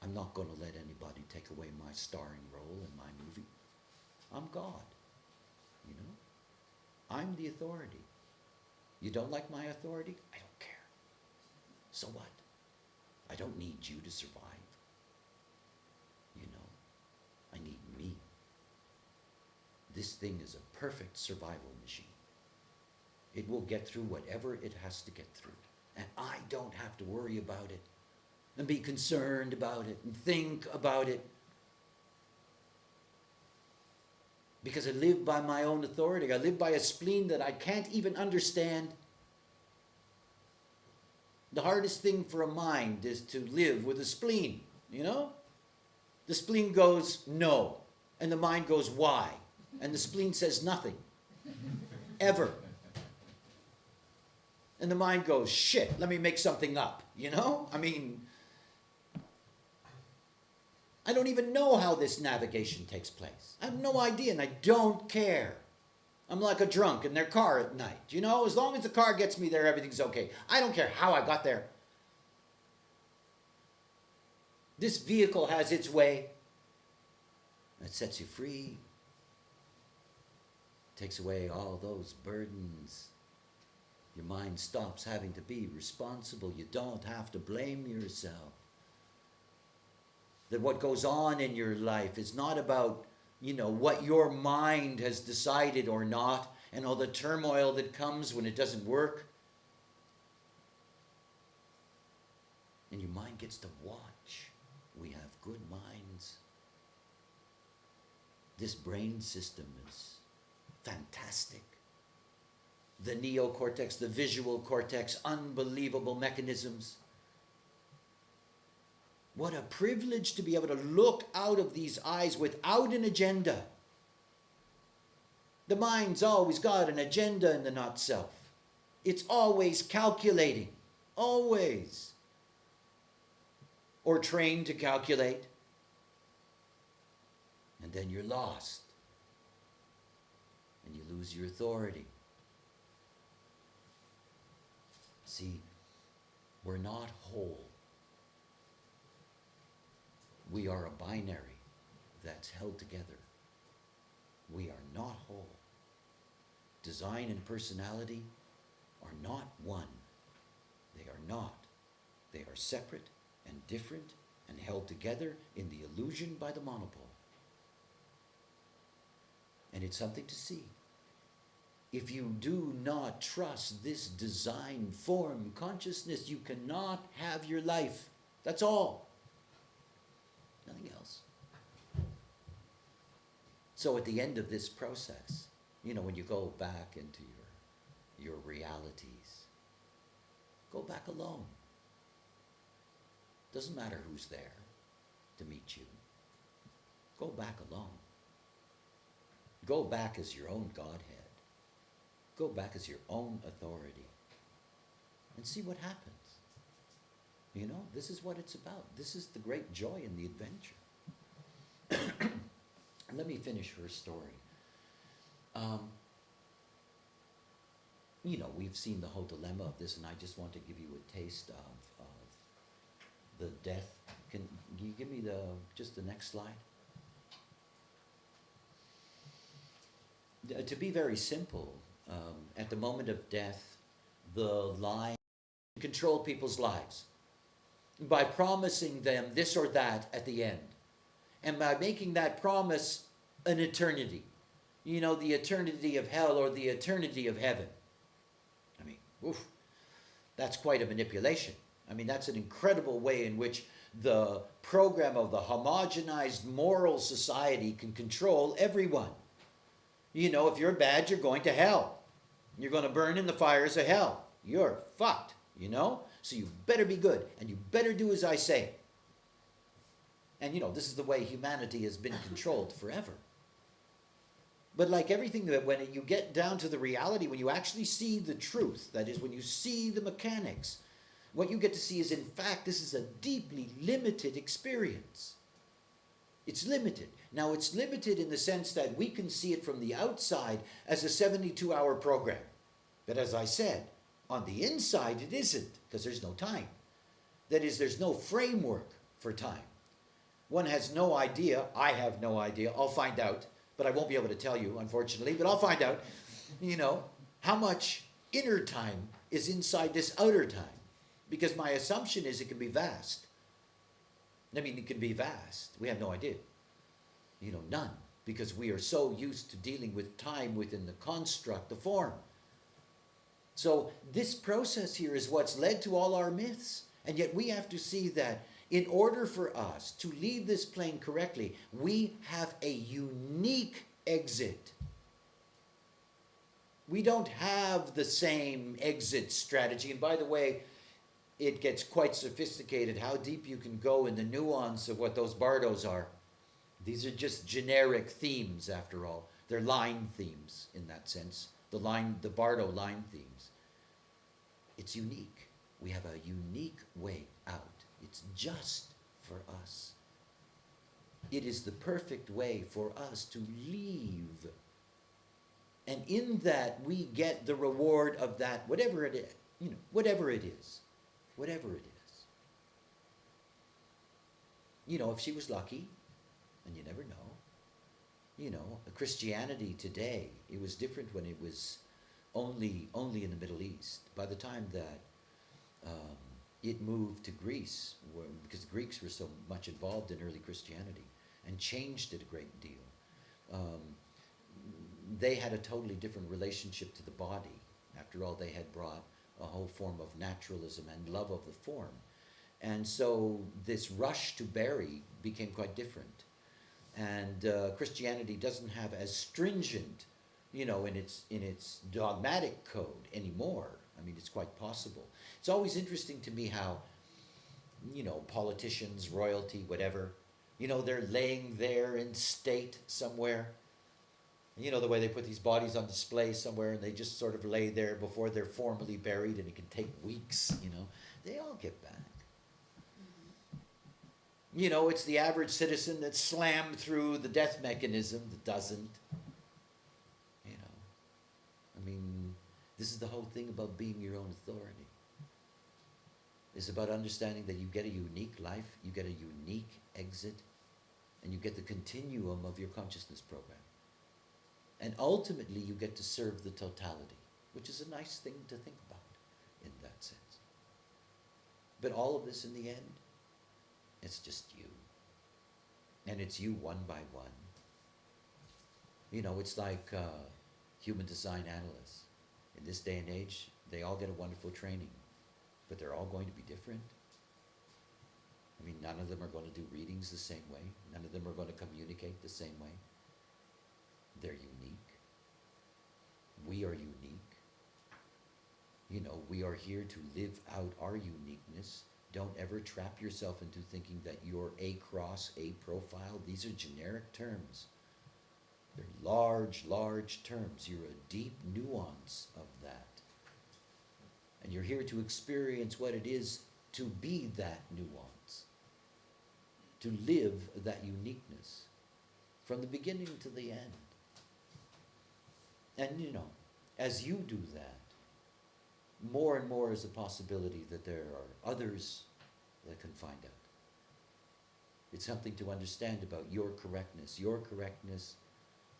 S1: I'm not going to let anybody take away my starring role in my movie. I'm God. I'm the authority. You don't like my authority? I don't care. So what? I don't need you to survive. I need me. This thing is a perfect survival machine. It will get through whatever it has to get through. And I don't have to worry about it and be concerned about it and think about it. Because I live by my own authority. I live by a spleen that I can't even understand. The hardest thing for a mind is to live with a spleen, The spleen goes, no. And the mind goes, why? And the spleen says nothing. Ever. And the mind goes, shit, let me make something up, I don't even know how this navigation takes place. I have no idea, and I don't care. I'm like a drunk in their car at night. As long as the car gets me there, everything's okay. I don't care how I got there. This vehicle has its way. It sets you free. Takes away all those burdens. Your mind stops having to be responsible. You don't have to blame yourself. That what goes on in your life is not about, what your mind has decided or not, and all the turmoil that comes when it doesn't work. And your mind gets to watch. We have good minds. This brain system is fantastic. The neocortex, the visual cortex, unbelievable mechanisms. What a privilege to be able to look out of these eyes without an agenda. The mind's always got an agenda in the not-self. It's always calculating. Always. Or trained to calculate. And then you're lost. And you lose your authority. See, we're not whole. We are a binary that's held together. We are not whole. Design and personality are not one. They are not. They are separate and different and held together in the illusion by the monopole. And it's something to see. If you do not trust this design form consciousness, you cannot have your life. That's all. Nothing else. So at the end of this process, when you go back into your realities, go back alone. Doesn't matter who's there to meet you. Go back alone. Go back as your own Godhead. Go back as your own authority. And see what happens. This is what it's about. This is the great joy in the adventure. Let me finish her story. We've seen the whole dilemma of this, and I just want to give you a taste of the death. Can you give me just the next slide? To be very simple, at the moment of death, the line, control people's lives by promising them this or that at the end. And by making that promise an eternity. You know, the eternity of hell or the eternity of heaven. I mean, oof, that's quite a manipulation. I mean, that's an incredible way in which the program of the homogenized moral society can control everyone. You know, if you're bad, you're going to hell. You're going to burn in the fires of hell. You're fucked, you know? So you better be good, and you better do as I say. And, you know, this is the way humanity has been controlled forever. But like everything, that when you get down to the reality, when you actually see the truth, that is, when you see the mechanics, what you get to see is, in fact, this is a deeply limited experience. It's limited. Now, it's limited in the sense that we can see it from the outside as a 72-hour program. But as I said, on the inside, it isn't, because there's no time. That is, there's no framework for time. One has no idea. I have no idea. I'll find out, but I won't be able to tell you, unfortunately, but I'll find out, you know, how much inner time is inside this outer time. Because my assumption is it can be vast. I mean, it can be vast. We have no idea. You know, none. Because we are so used to dealing with time within the construct, the form. So this process here is what's led to all our myths. And yet we have to see that in order for us to leave this plane correctly, we have a unique exit. We don't have the same exit strategy. And by the way, it gets quite sophisticated how deep you can go in the nuance of what those bardos are. These are just generic themes, after all. They're line themes in that sense. The bardo line themes. It's unique. We have a unique way out. It's just for us. It is the perfect way for us to leave. And in that, we get the reward of that, whatever it is. You know, whatever it is. Whatever it is. You know, if she was lucky, and you never know. You know, Christianity today, it was different when it was only in the Middle East. By the time that it moved to Greece, because the Greeks were so much involved in early Christianity and changed it a great deal. They had a totally different relationship to the body. After all, they had brought a whole form of naturalism and love of the form. And so this rush to bury became quite different. And Christianity doesn't have as stringent, you know, in its dogmatic code anymore. I mean, it's quite possible. It's always interesting to me how, you know, politicians, royalty, whatever, you know, they're laying there in state somewhere. You know, the way they put these bodies on display somewhere and they just sort of lay there before they're formally buried, and it can take weeks, you know. They all get back. You know, it's the average citizen that's slammed through the death mechanism that doesn't. You know, I mean, this is the whole thing about being your own authority. It's about understanding that you get a unique life, you get a unique exit, and you get the continuum of your consciousness program. And ultimately, you get to serve the totality, which is a nice thing to think about in that sense. But all of this in the end, it's just you. And it's you one by one. You know, it's like human design analysts. In this day and age, they all get a wonderful training, but they're all going to be different. I mean, none of them are going to do readings the same way. None of them are going to communicate the same way. They're unique. We are unique. You know, we are here to live out our uniqueness. Don't ever trap yourself into thinking that you're a cross, a profile. These are generic terms. They're large, large terms. You're a deep nuance of that. And you're here to experience what it is to be that nuance. To live that uniqueness from the beginning to the end. And you know, as you do that, more and more is a possibility that there are others that can find out. It's something to understand about your correctness. Your correctness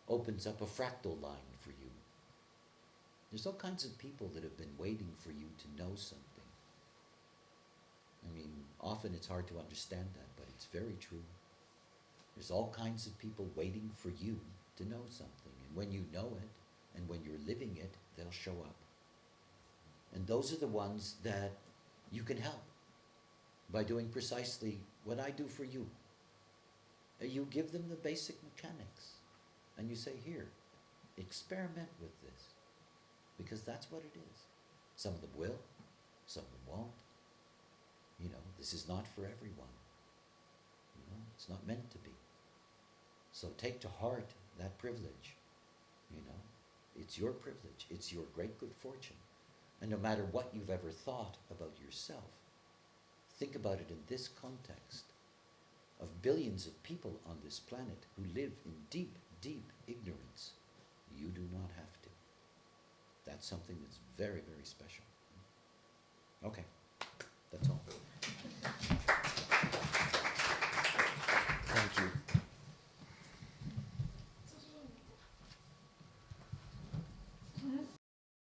S1: opens up a fractal line for you. There's all kinds of people that have been waiting for you to know something. I mean, often it's hard to understand that, but it's very true. There's all kinds of people waiting for you to know something. And when you know it, and when you're living it, they'll show up. And those are the ones that you can help by doing precisely what I do for you. You give them the basic mechanics. And you say, here, experiment with this. Because that's what it is. Some of them will, some of them won't. You know, this is not for everyone. You know, it's not meant to be. So take to heart that privilege. You know, it's your privilege. It's your great good fortune. And no matter what you've ever thought about yourself, think about it in this context of billions of people on this planet who live in deep, deep ignorance. You do not have to. That's something that's very, very special. Okay.